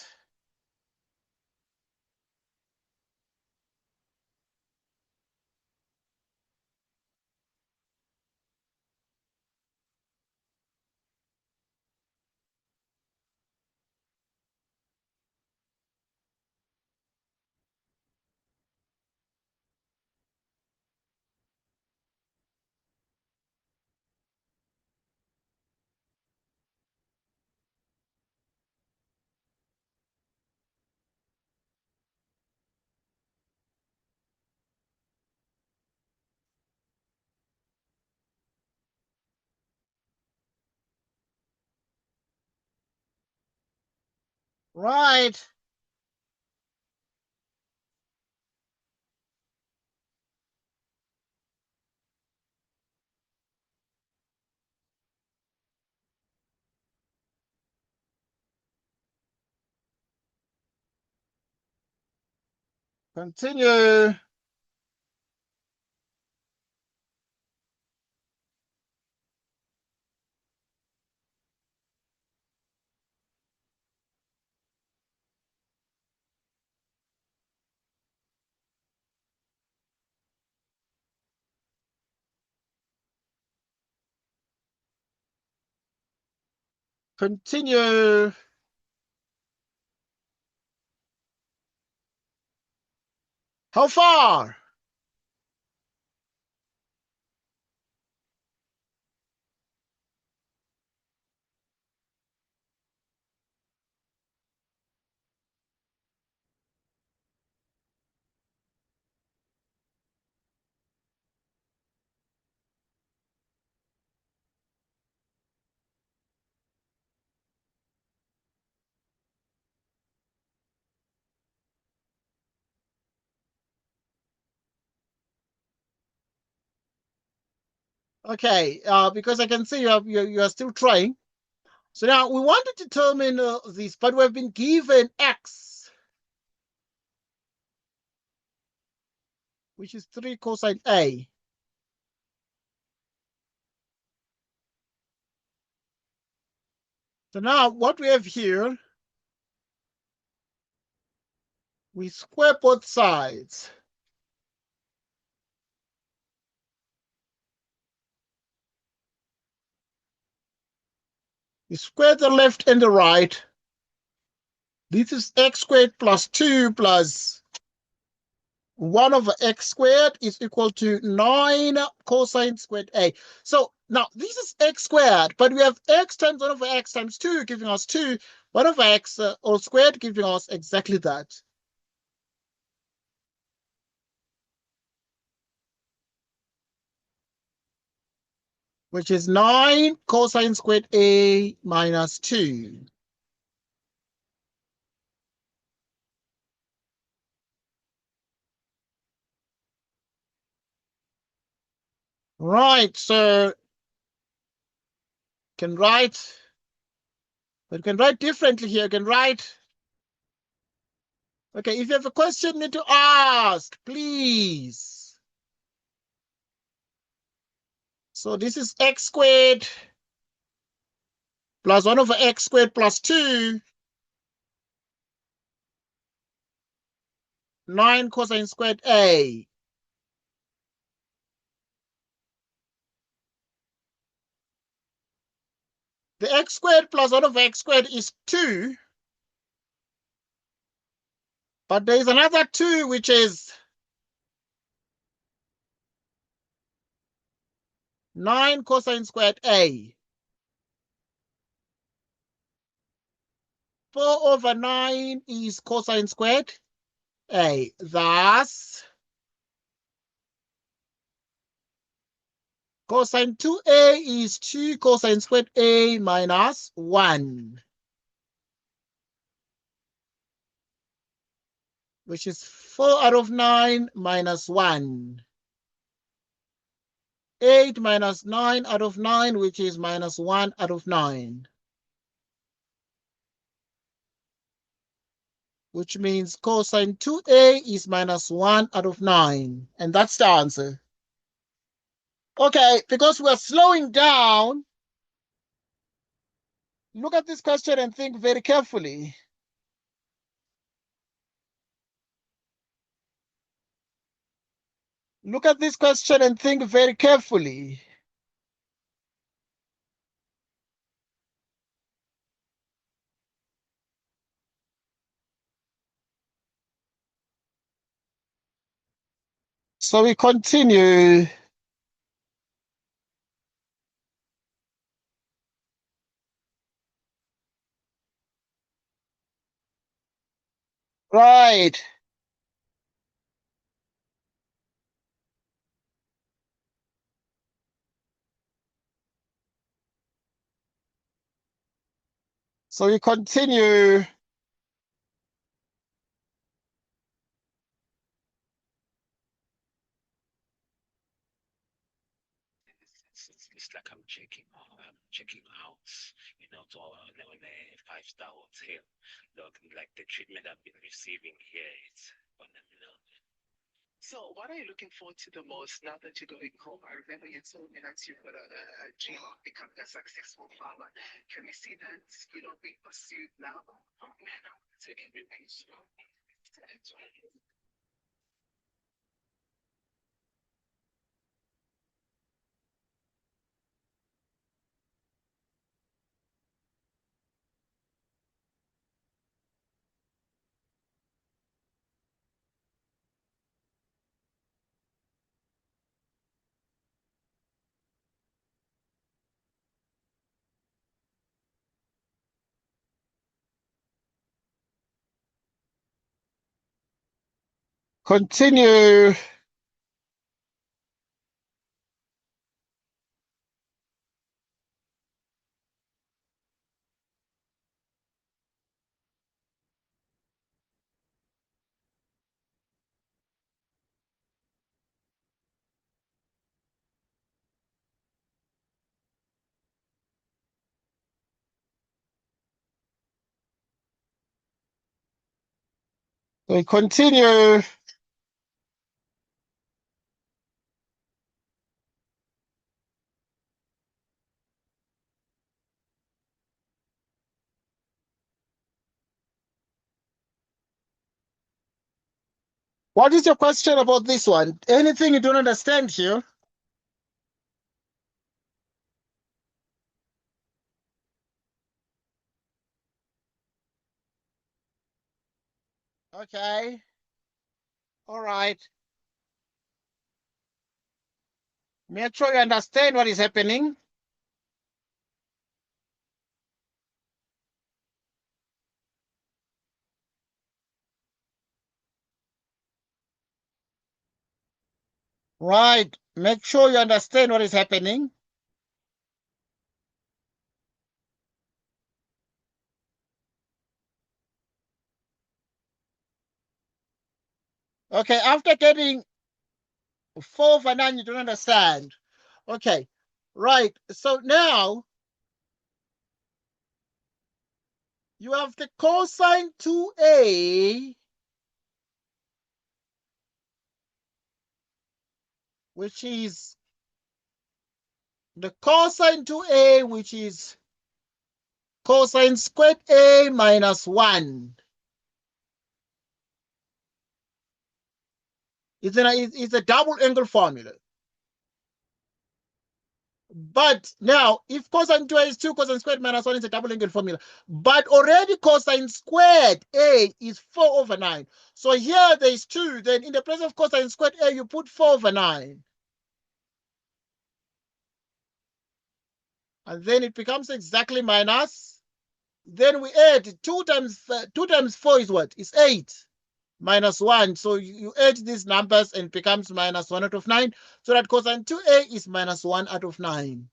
Speaker 1: Right. Continue. Continue. How far? Okay, because I can see you are still trying. So now we want to determine this, but we've been given x, which is 3 cosine A. So now what we have here, we square both sides. We square the left and the right. This is x squared plus 2 plus 1 over x squared is equal to 9 cosine squared A. So now this is x squared, but we have x times 1 over x times 2 giving us 2. 1 over x all squared giving us exactly that. Which is 9 cosine squared A minus 2. Right, so can write, but you can write differently here. You can write, okay, if you have a question you need to ask, please. So this is x squared plus 1 over x squared plus 2, 9 cosine squared A. The x squared plus 1 over x squared is 2, but there is another 2 which is 9 cosine squared A. 4 over 9 is cosine squared A. Thus, cosine 2A is 2 cosine squared A minus 1, which is 4 out of 9 minus 1. 8 minus 9 out of 9, which is minus 1 out of 9. Which means cosine 2A is minus 1 out of 9. And that's the answer. Okay, because we're slowing down, look at this question and think very carefully. Look at this question and think very carefully. So we continue. Right. So we continue.
Speaker 2: It's like I'm checking out, to our 5-star hotel. Like the treatment I've been receiving here, it's phenomenal. So, what are you looking forward to the most now that you're going home? I remember you told me that you've got a dream of becoming a successful farmer. Can we see that, being pursued now? Oh, man, I want to take everything slow.
Speaker 1: Continue. We continue. What is your question about this one? Anything you don't understand here? Okay. All right. Make sure you understand what is happening. Right. Make sure you understand what is happening. Okay, after getting 4 over 9, you don't understand. Okay, right. So now you have the cosine 2A, which is the cosine 2A, which is cosine squared A minus 1. It's a double angle formula. But now, if cosine 2A is 2 cosine squared minus 1, it's a double angle formula. But already cosine squared A is 4 over 9. So here there's 2. Then in the place of cosine squared A, you put 4 over 9. And then it becomes exactly minus Then we add 2 times 4 is what? Is 8 minus 1. So you add these numbers and it becomes minus 1 out of 9. So that cosine 2a is minus 1 out of 9.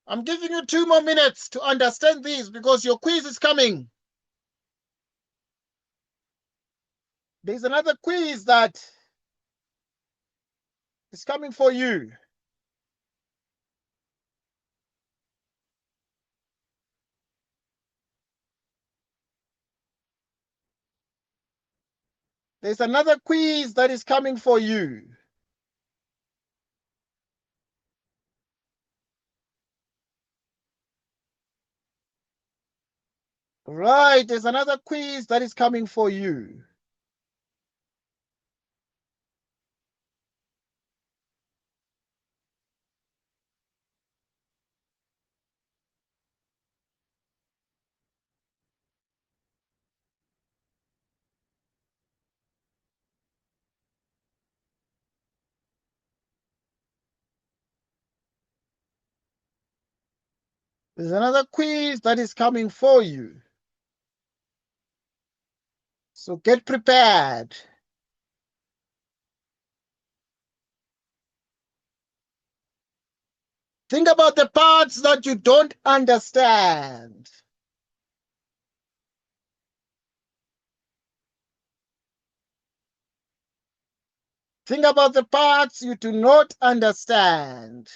Speaker 1: I'm giving you 2 more minutes to understand this because your quiz is coming. There's another quiz that is coming for you. There's another quiz that is coming for you. Right, there's another quiz that is coming for you. There's another quiz that is coming for you. So get prepared. Think about the parts that you don't understand. Think about the parts you do not understand.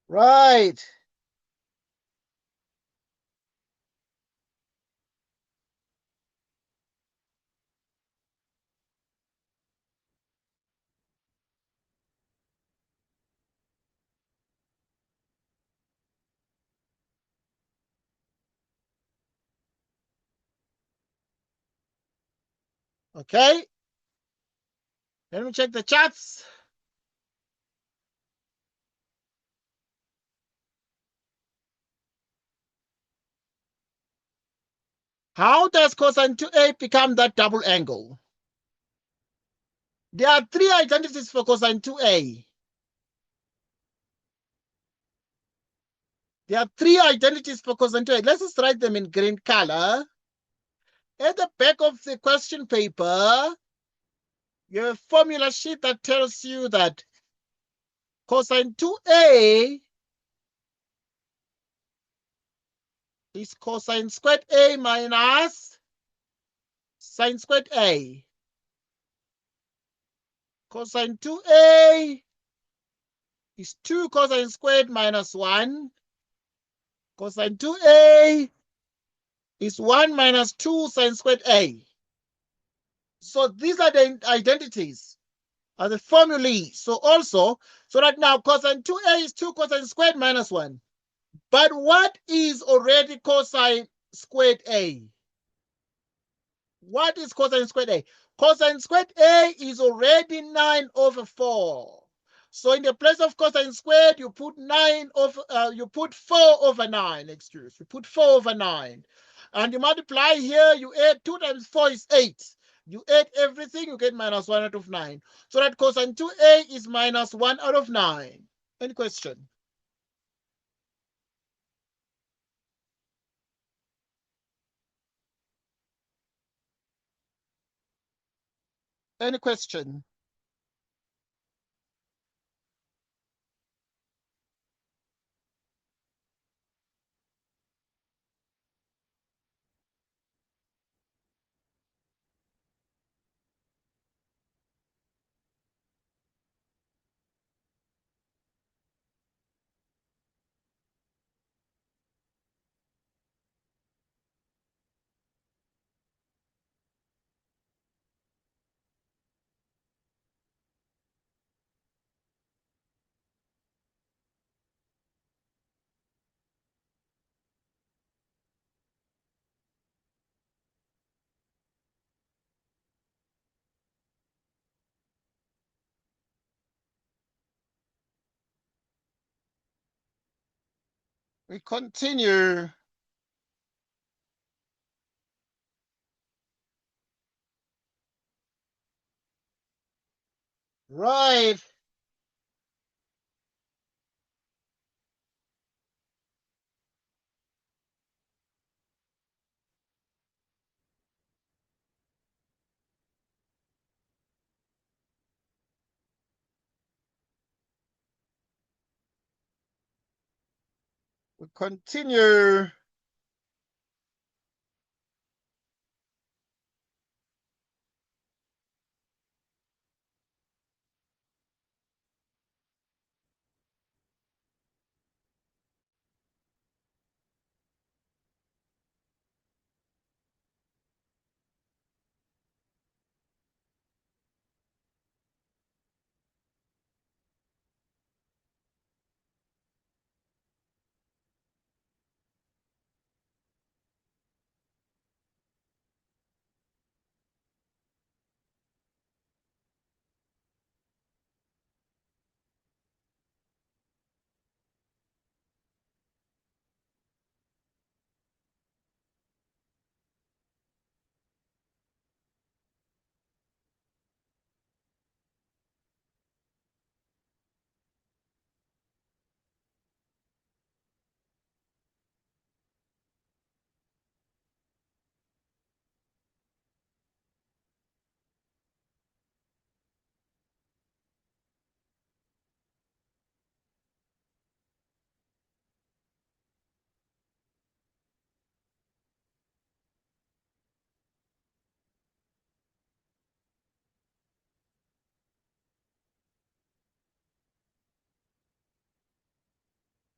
Speaker 1: Right. Okay. Let me check the charts. How does cosine 2a become that double angle? There are 3 identities for cosine 2a. There are 3 identities for cosine 2a. Let's just write them in green color. At the back of the question paper, you have a formula sheet that tells you that cosine 2a is cosine squared a minus sine squared a. Cosine 2a is 2 cosine squared minus 1. Cosine 2a is 1 minus 2 sine squared a. So these are the identities, are the formulae. So that now cosine 2a is 2 cosine squared minus 1. But what is already cosine squared a? What is cosine squared a? Cosine squared a is already 9 over 4. So in the place of cosine squared, you put 4 over 9. You put 4 over 9. And you multiply here, you add 2 times 4 is 8. You add everything, you get minus 1 out of 9. So that cosine 2a is minus 1 out of 9. Any question? Any question? We continue. Right. We continue.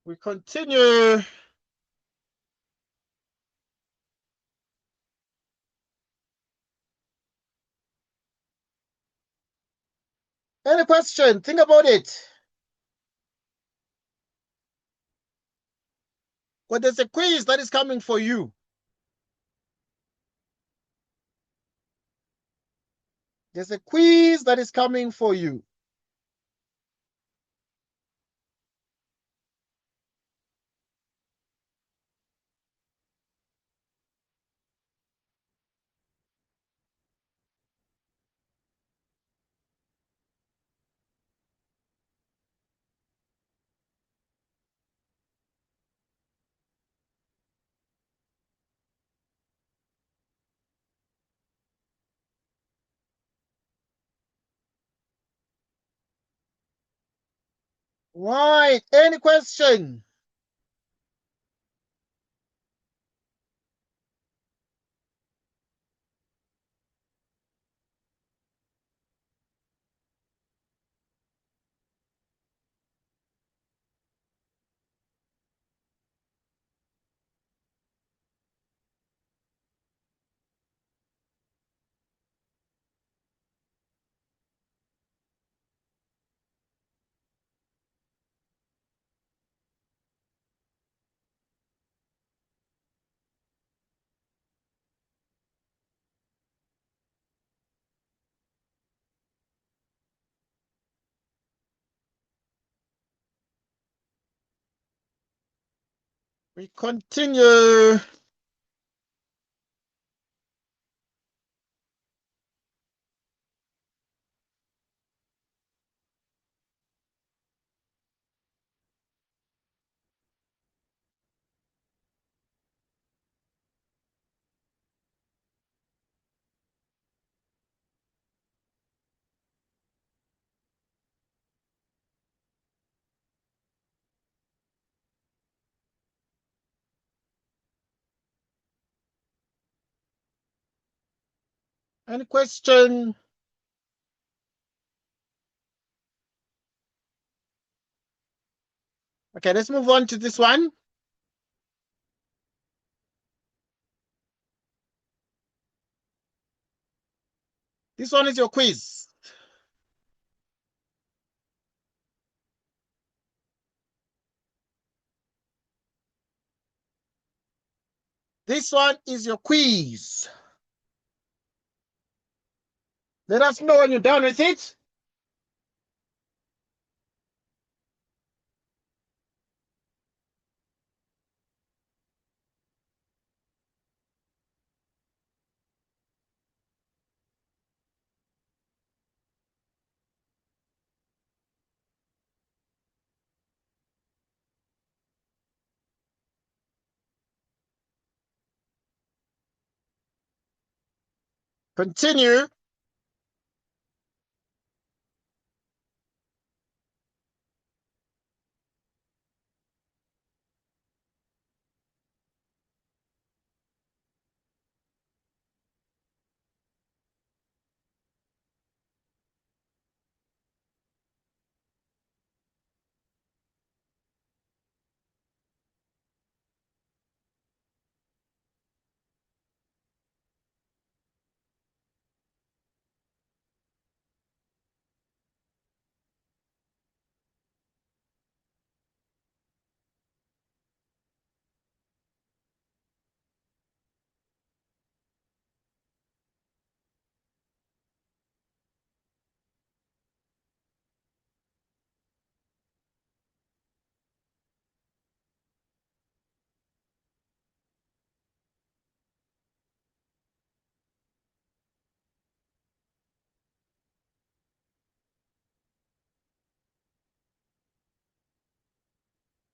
Speaker 1: We continue. Any question? Think about it. But there's a quiz that is coming for you. There's a quiz that is coming for you. Right. Any question? We continue. Any question? Okay, let's move on to this one. This one is your quiz. This one is your quiz. Let us know when you're done with it. Continue.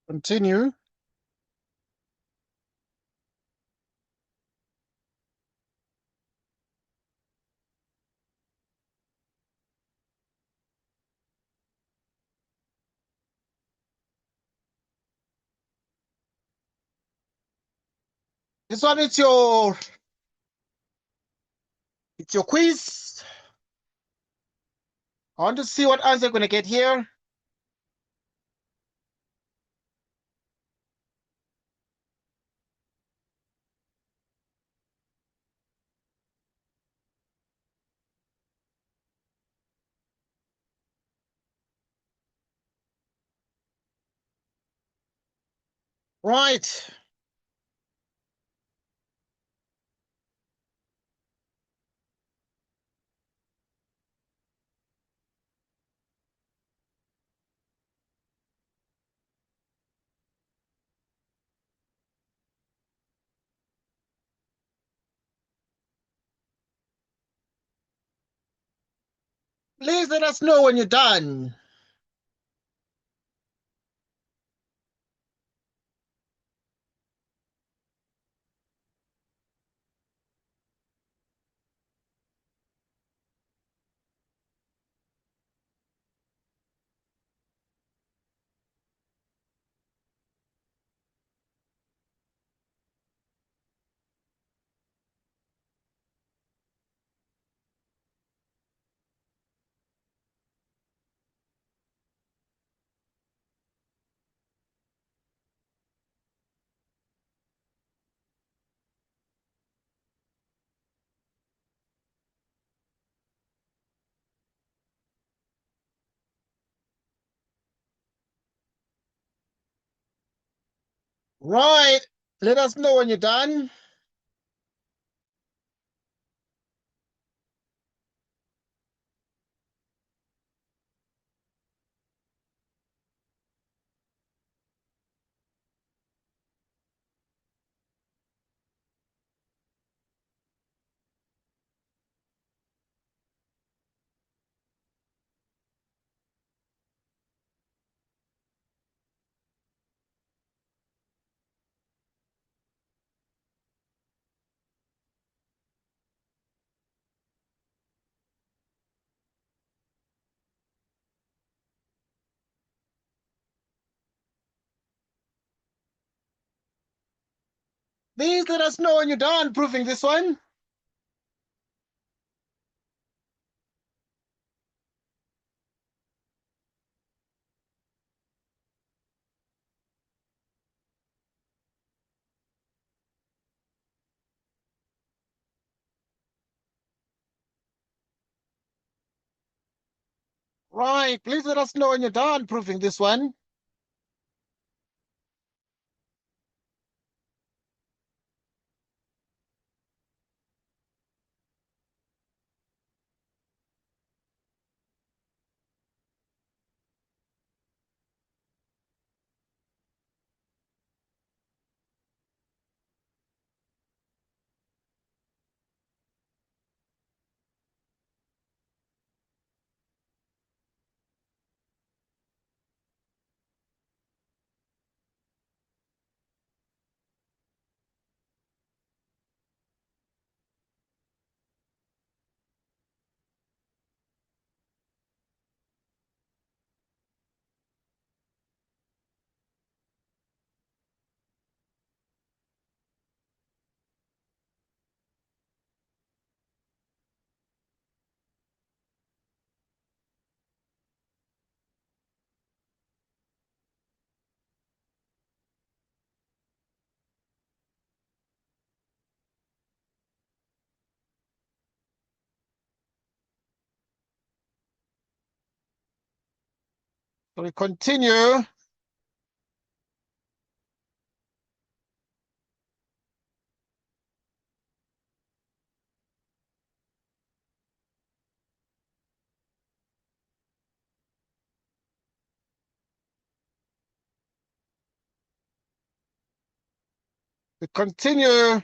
Speaker 1: Continue. This one is your quiz. I want to see what answer you're going to get here. Right. Please let us know when you're done. Right. Let us know when you're done. Please let us know when you're done proving this one. Right. Please let us know when you're done proving this one. So we continue. We continue.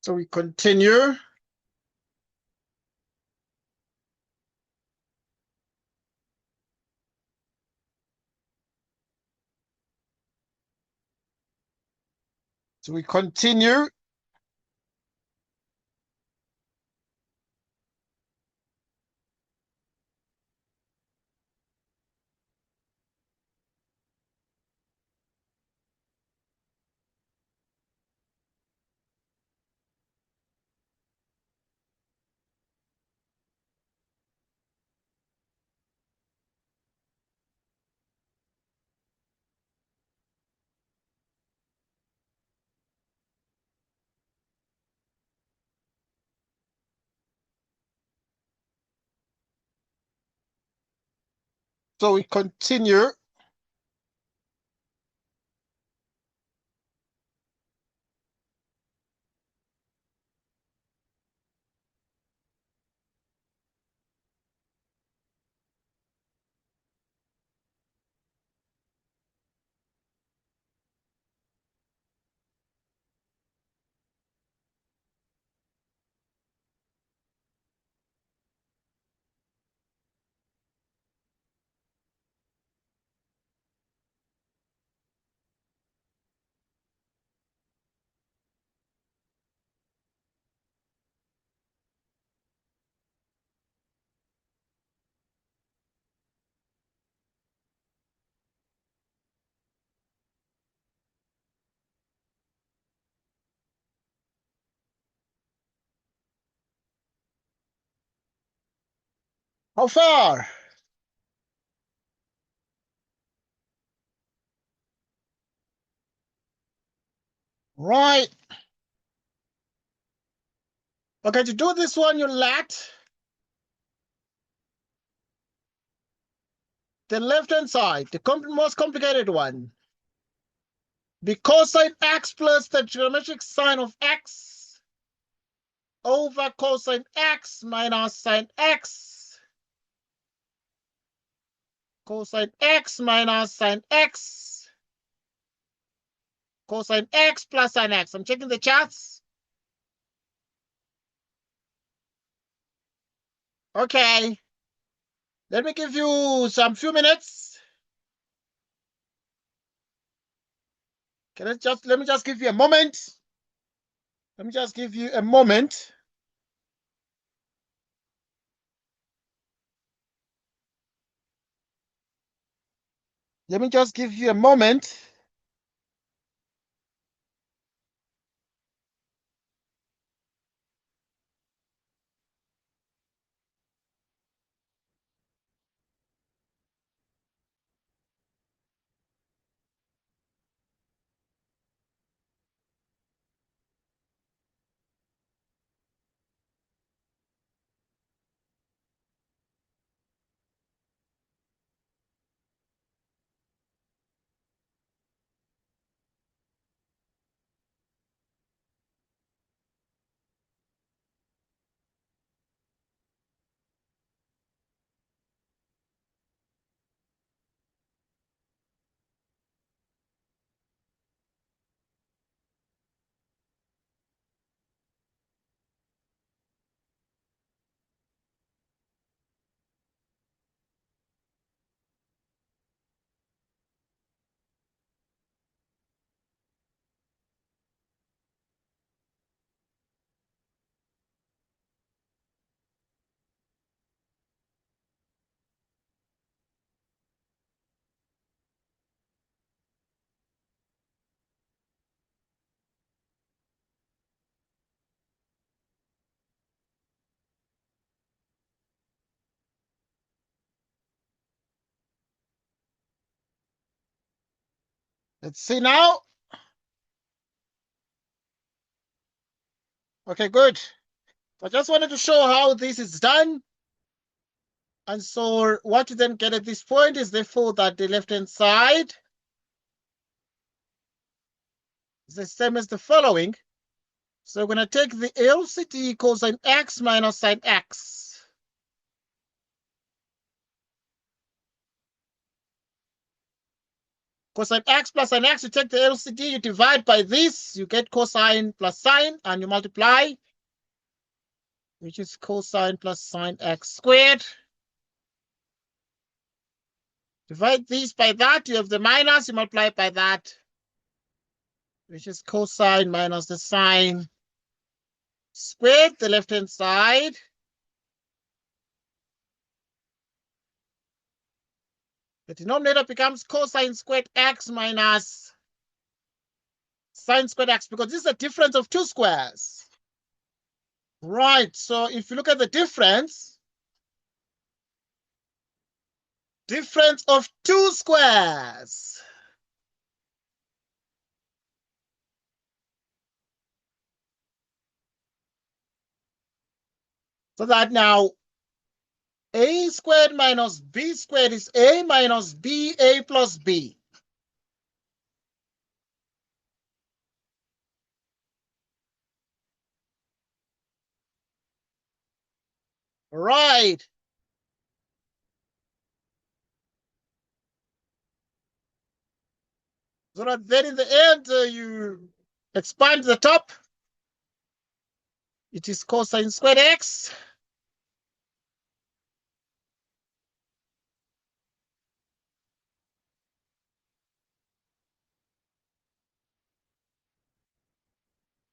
Speaker 1: So we continue. So we continue. So we continue. How far? Right. Okay, to do this one, you let the left-hand side, the most complicated one, be cosine x plus the geometric sine of x over cosine x minus sine x. Cosine x minus sine x. Cosine x plus sine x. I'm checking the charts. Okay. Let me give you some few minutes. Let me just give you a moment. Let me just give you a moment. Let me just give you a moment. Let's see now. Okay, good. I just wanted to show how this is done. And so what you then get at this point is therefore that the left-hand side is the same as the following. So we're going to take the LCD cosine x minus sine x. Cosine x plus sine x, you take the LCD, you divide by this, you get cosine plus sine, and you multiply, which is cosine plus sine x squared. Divide this by that, you have the minus, you multiply by that, which is cosine minus the sine squared, the left-hand side. The denominator becomes cosine squared x minus sine squared x, because this is a difference of two squares. Right, so if you look at the difference of two squares. So that now a squared minus b squared is a minus b, a plus b. Right. So that then in the end, you expand the top. It is cosine squared x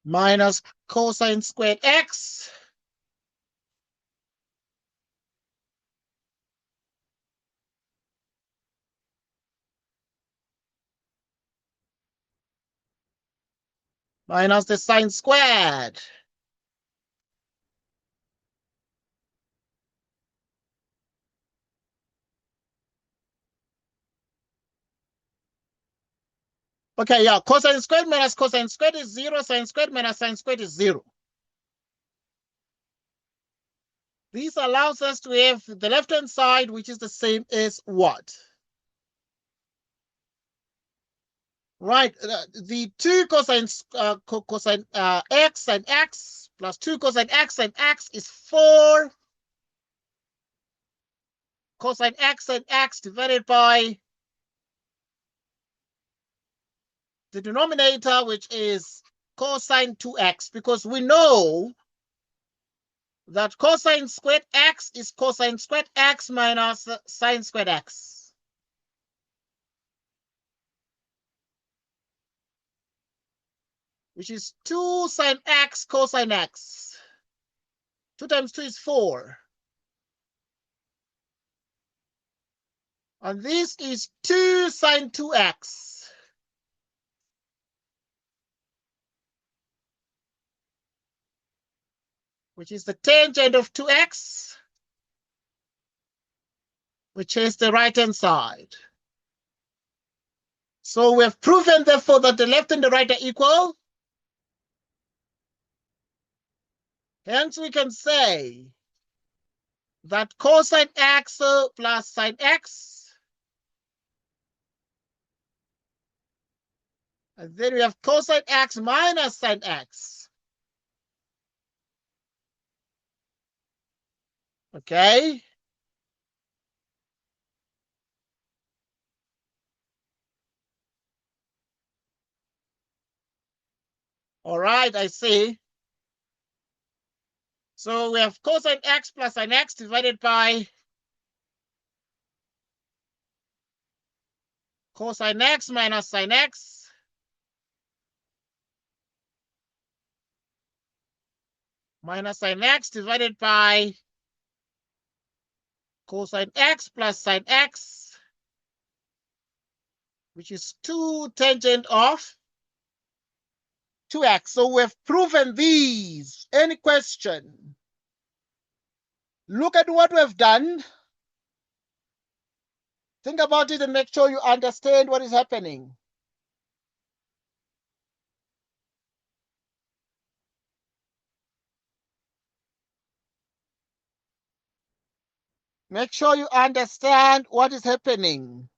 Speaker 1: minus cosine squared x minus the sine squared. Okay, yeah, cosine squared minus cosine squared is 0, sine squared minus sine squared is 0. This allows us to have the left-hand side, which is the same as what? Right, the 2 cosine x sine x plus 2 cosine x sine x is 4 cosine x sine x divided by the denominator, which is cosine 2x, because we know that cosine squared x is cosine squared x minus sine squared x. Which is 2 sine x cosine x. 2 times 2 is 4. And this is 2 sine 2x. Which is the tangent of 2x, which is the right-hand side. So we have proven, therefore, that the left and the right are equal. Hence, we can say that cosine x plus sine x. And then we have cosine x minus sine x. Okay. All right, I see. So we have cosine x plus sine x divided by cosine x minus sine x minus sine x divided by cosine x plus sine x, which is 2 tangent of 2x. So we've proven these. Any question? Look at what we've done. Think about it and make sure you understand what is happening. Make sure you understand what is happening.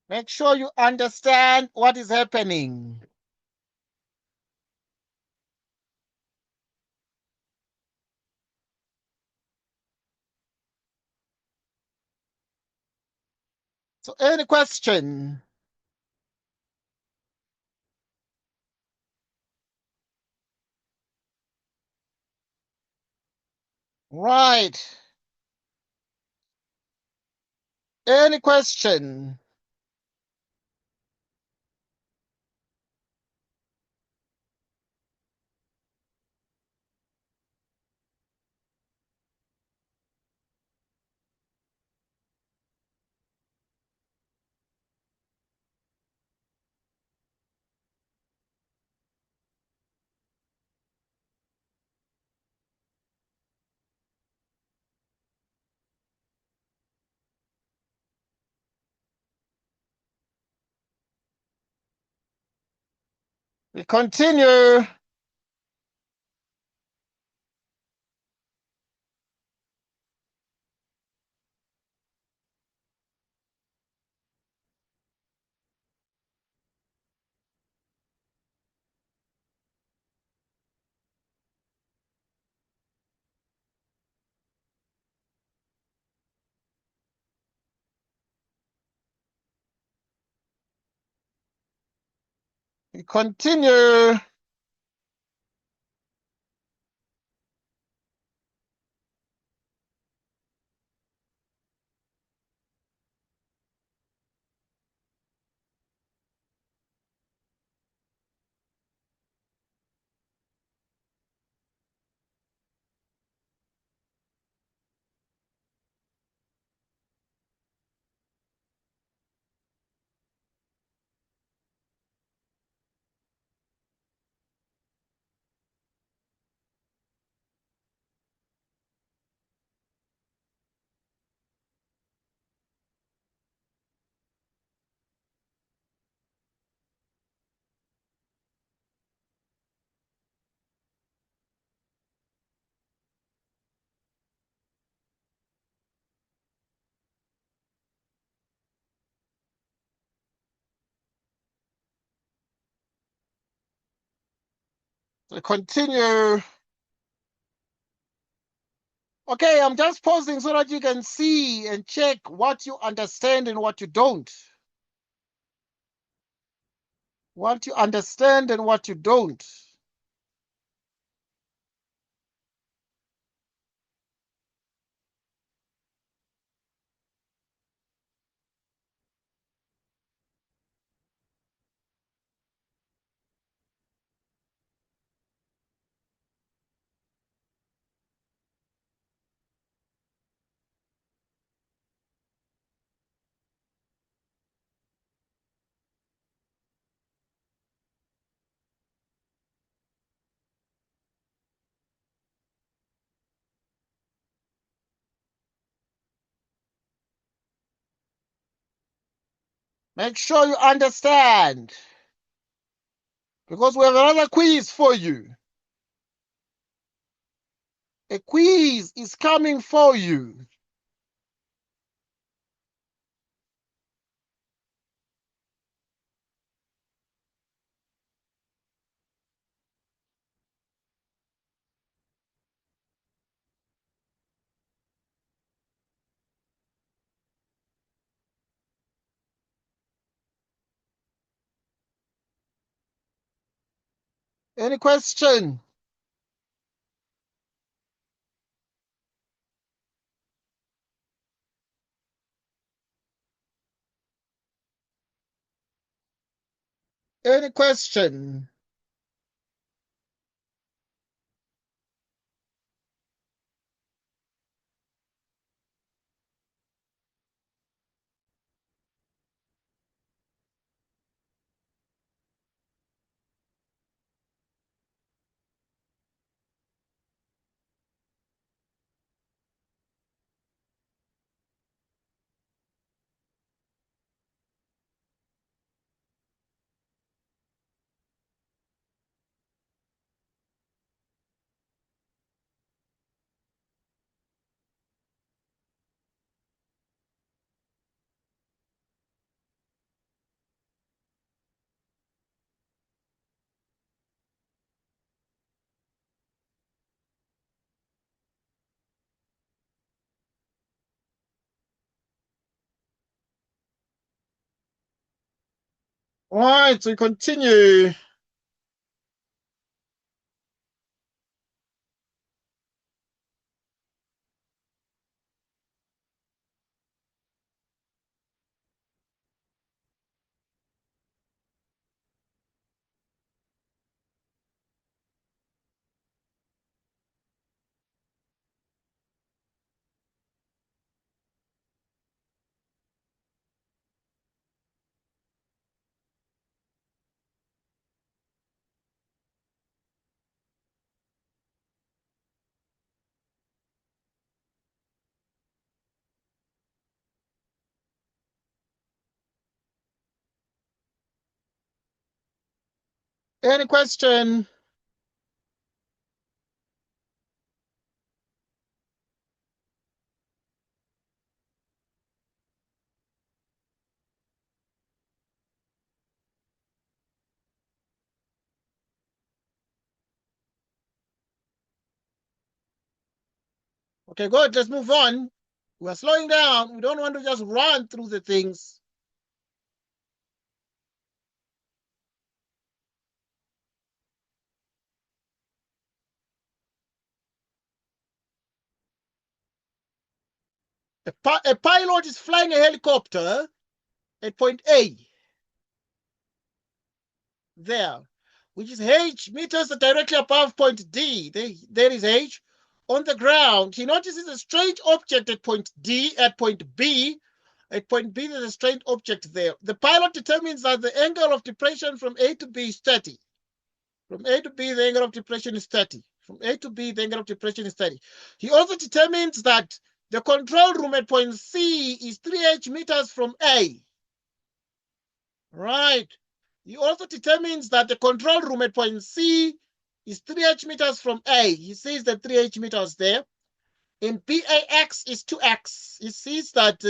Speaker 1: Make sure you understand what is happening. So any question? Right. Any question? We continue. We continue. We continue. Okay, I'm just pausing so that you can see and check what you understand and what you don't. What you understand and what you don't. Make sure you understand, because we have another quiz for you. A quiz is coming for you. Any question? Any question? All right, so we continue. Any question? Okay, good. Let's move on. We're slowing down. We don't want to just run through the things. A pilot is flying a helicopter at point A, there, which is H meters directly above point D. There is H. On the ground, he notices a strange object at point D, at point B. At point B, there's a strange object there. The pilot determines that the angle of depression from A to B is 30. From A to B, the angle of depression is 30. From A to B, the angle of depression is 30. He also determines that the control room at point C is 3H meters from A. Right. He also determines that the control room at point C is 3H meters from A. He sees the 3H meters there. And BAX is 2X. He sees that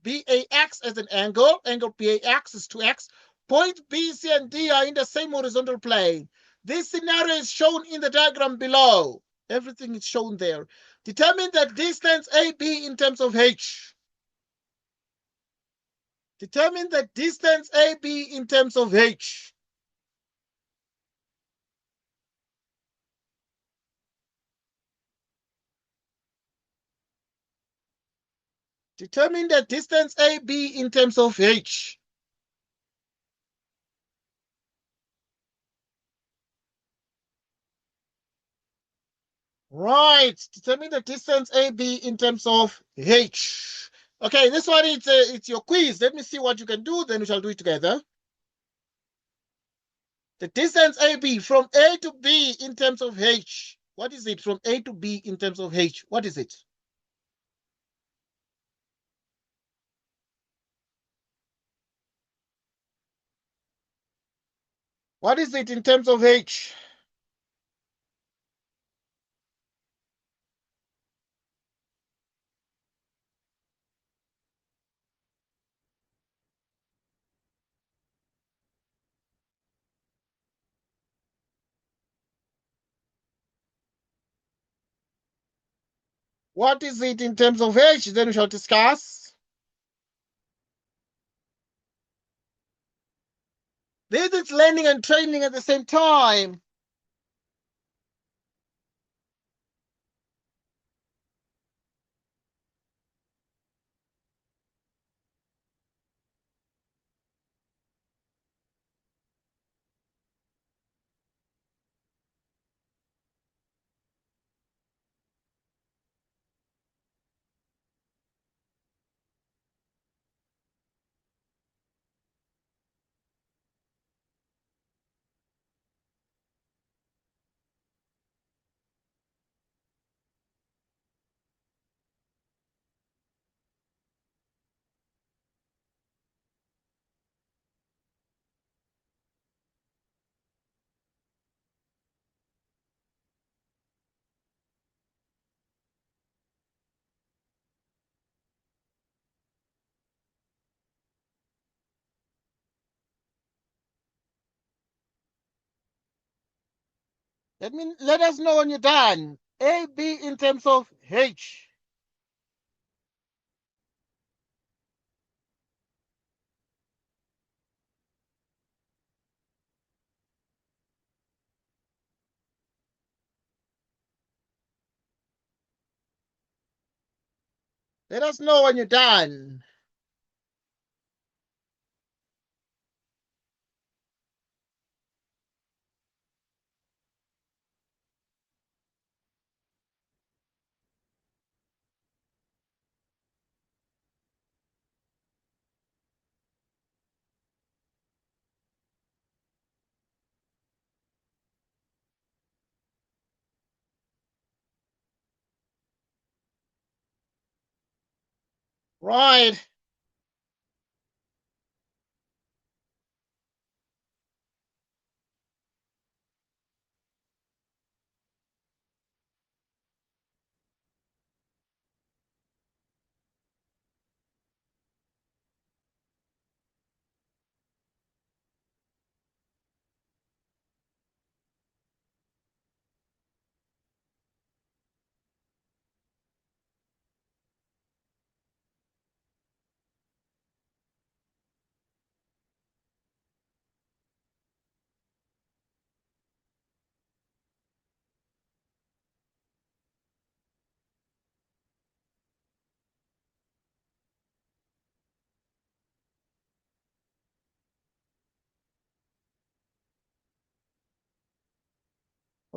Speaker 1: BAX as an angle BAX is 2X. Point B, C, and D are in the same horizontal plane. This scenario is shown in the diagram below. Everything is shown there. Determine the distance AB in terms of H. Determine the distance AB in terms of H. Determine the distance AB in terms of H. Right. Determine the distance AB in terms of H. Okay, this one it's your quiz. Let me see what you can do, then we shall do it together. The distance AB from A to B in terms of H. What is it from A to B in terms of H? What is it? What is it in terms of H? What is it in terms of H? Then we shall discuss. This is learning and training at the same time. Let us know when you're done. AB in terms of H. Let us know when you're done. Right.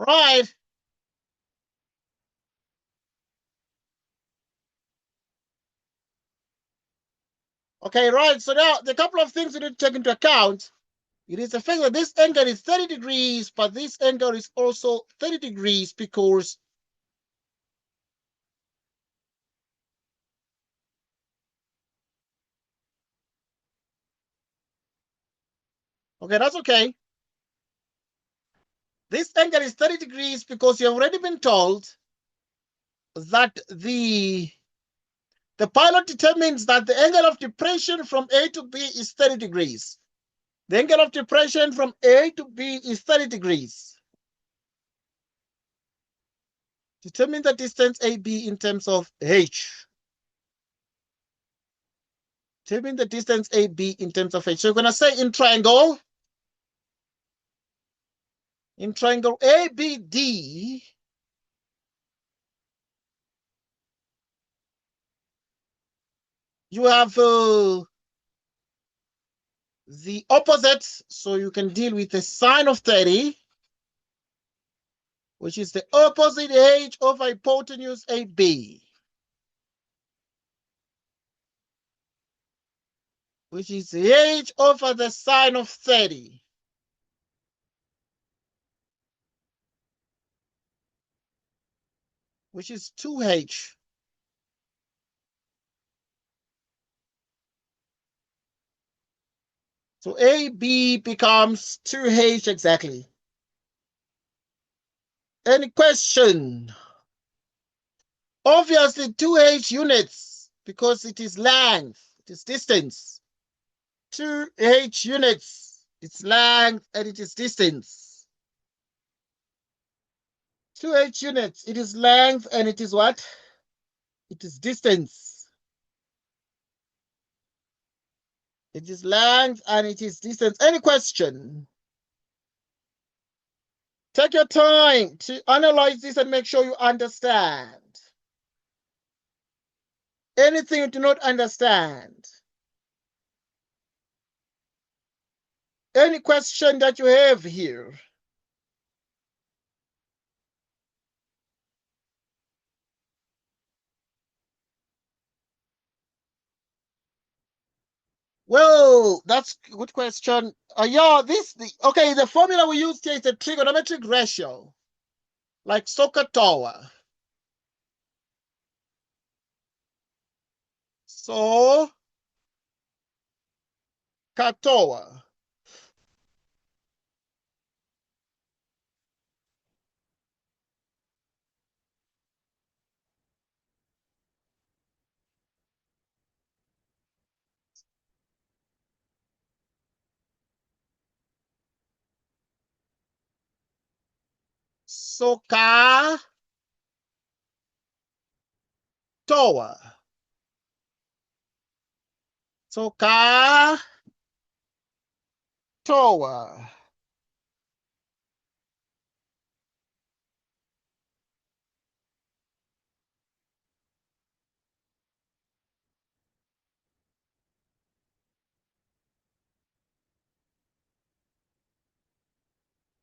Speaker 1: Right. Okay, right. So now the couple of things we need to take into account. It is the fact that this angle is 30 degrees, but this angle is also 30 degrees because okay, that's okay. This angle is 30 degrees because you've already been told that the pilot determines that the angle of depression from A to B is 30 degrees. The angle of depression from A to B is 30 degrees. Determine the distance AB in terms of H. Determine the distance AB in terms of H. So you're going to say in triangle ABD, you have the opposite. So you can deal with the sine of 30, which is the opposite H of hypotenuse AB, which is H over the sine of 30, which is 2H. So AB becomes 2H exactly. Any question? Obviously 2H units because it is length, it is distance. 2H units, it's length and it is distance. 2H units, it is length and it is what? It is distance. It is length and it is distance. Any question? Take your time to analyze this and make sure you understand. Anything you do not understand. Any question that you have here? Well, that's a good question. Yeah, okay, the formula we used here is a trigonometric ratio, like soccer tower. So, katoa. Soka toa. Soka toa.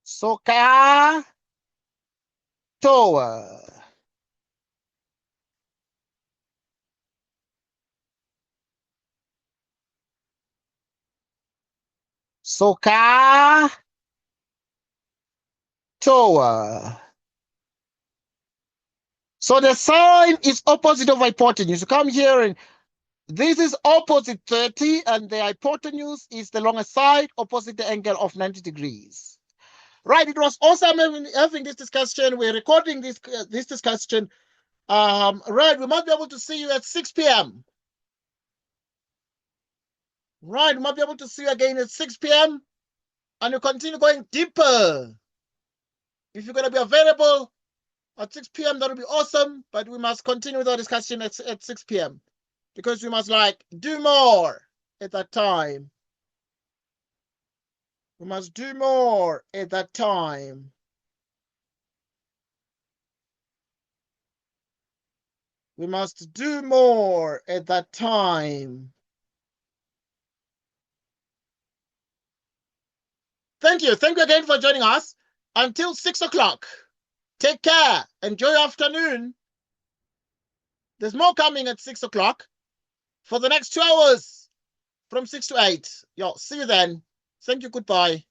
Speaker 1: Soka toa. Soka toa. So the sine is opposite of hypotenuse. You come here and this is opposite 30 and the hypotenuse is the longer side opposite the angle of 90 degrees. Right, it was awesome having this discussion. We're recording this discussion. Right, we might be able to see you at 6 p.m. Right, we might be able to see you again at 6 p.m. and you continue going deeper. If you're going to be available at 6 p.m., that would be awesome. But we must continue with our discussion at 6 p.m. because we must do more at that time. We must do more at that time. We must do more at that time. Thank you. Thank you again for joining us. Until 6 o'clock. Take care. Enjoy your afternoon. There's more coming at 6 o'clock for the next 2 hours from 6 to 8. Yo, see you then. Thank you. Goodbye.